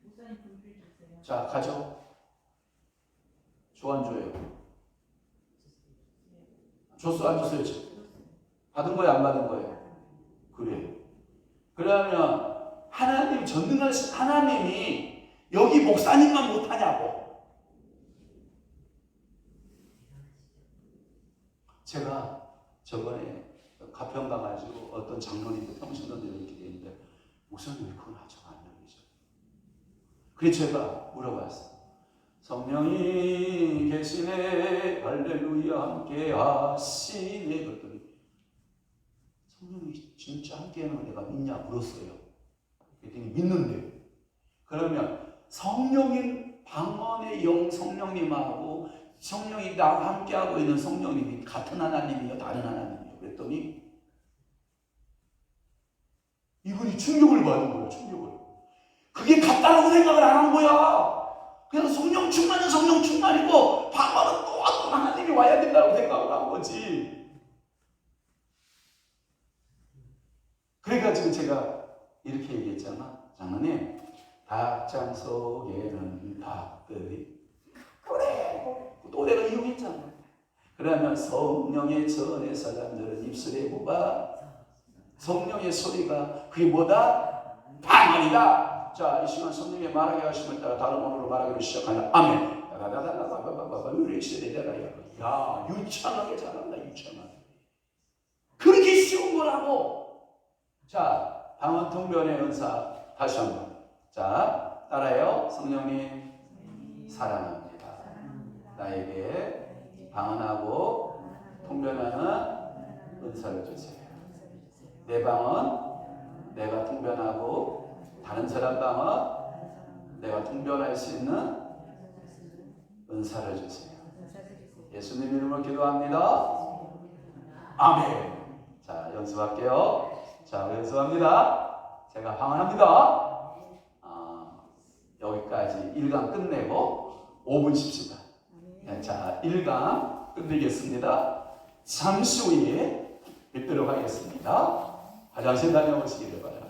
목사님 분필 주세요. 자, 가져. 줘 안 줘요? 줬어 안 줬어요? 받은 거예요 안 받은 거예요? 그래. 그러면 하나님, 전능하신 하나님이 여기 목사님만 못하냐고. 제가 저번에 가평 가가지고 어떤 장로님들, 평신도들 이렇게 되는데 목사님 왜 그건 아직 안 남기죠? 그래서 제가 물어봤어요. 성령이 계시네, 할렐루야, 함께 하시네. 그랬더니 성령이 진짜 함께 하는 걸 내가 믿냐 물었어요. 그랬더니 믿는데요. 그러면 성령인 방언의 영 성령님하고 성령이 나와 함께하고 있는 성령님이 같은 하나님이요 다른 하나님이요? 그랬더니 이분이 충격을 받은 거예요. 충격을. 그게 같다라고 생각을 안 한 거야. 그냥 성령 충만은 성령 충만이고 방언은 또 어떤 하나님이 와야 된다고 생각을 한 거지. 그래가지고 제가 이렇게 얘기했잖아. 장로님, 닭장 속에는 닭들이 그래. 또 내가 이용했잖아. 그러면 성령의 전의 사람들은 입술에 뭐가? 성령의 소리가 그게 뭐다? 방언이다. 자, 이 시간 성령의 말하게 하심을 따라 다른 언어로 말하기로 시작하나. 아멘. 야, 유창하게 잘한다. 유창하게. 그렇게 쉬운 거라고. 자, 방언 통변의 은사 다시 한번. 자, 따라요. 성령님 사랑합니다. 나에게 방언하고 통변하는 은사를 주세요. 내 방언 내가 통변하고 다른 사람 방언 내가 통변할 수 있는 은사를 주세요. 예수님 이름으로 기도합니다. 아멘. 자, 연습할게요. 자, 연습합니다. 제가 방언합니다. 여기까지 1강 끝내고 5분 쉽시다. 자, 1강 끝내겠습니다. 잠시 후에 뵙도록 하겠습니다. 화장실 다녀오시기를 바랍니다.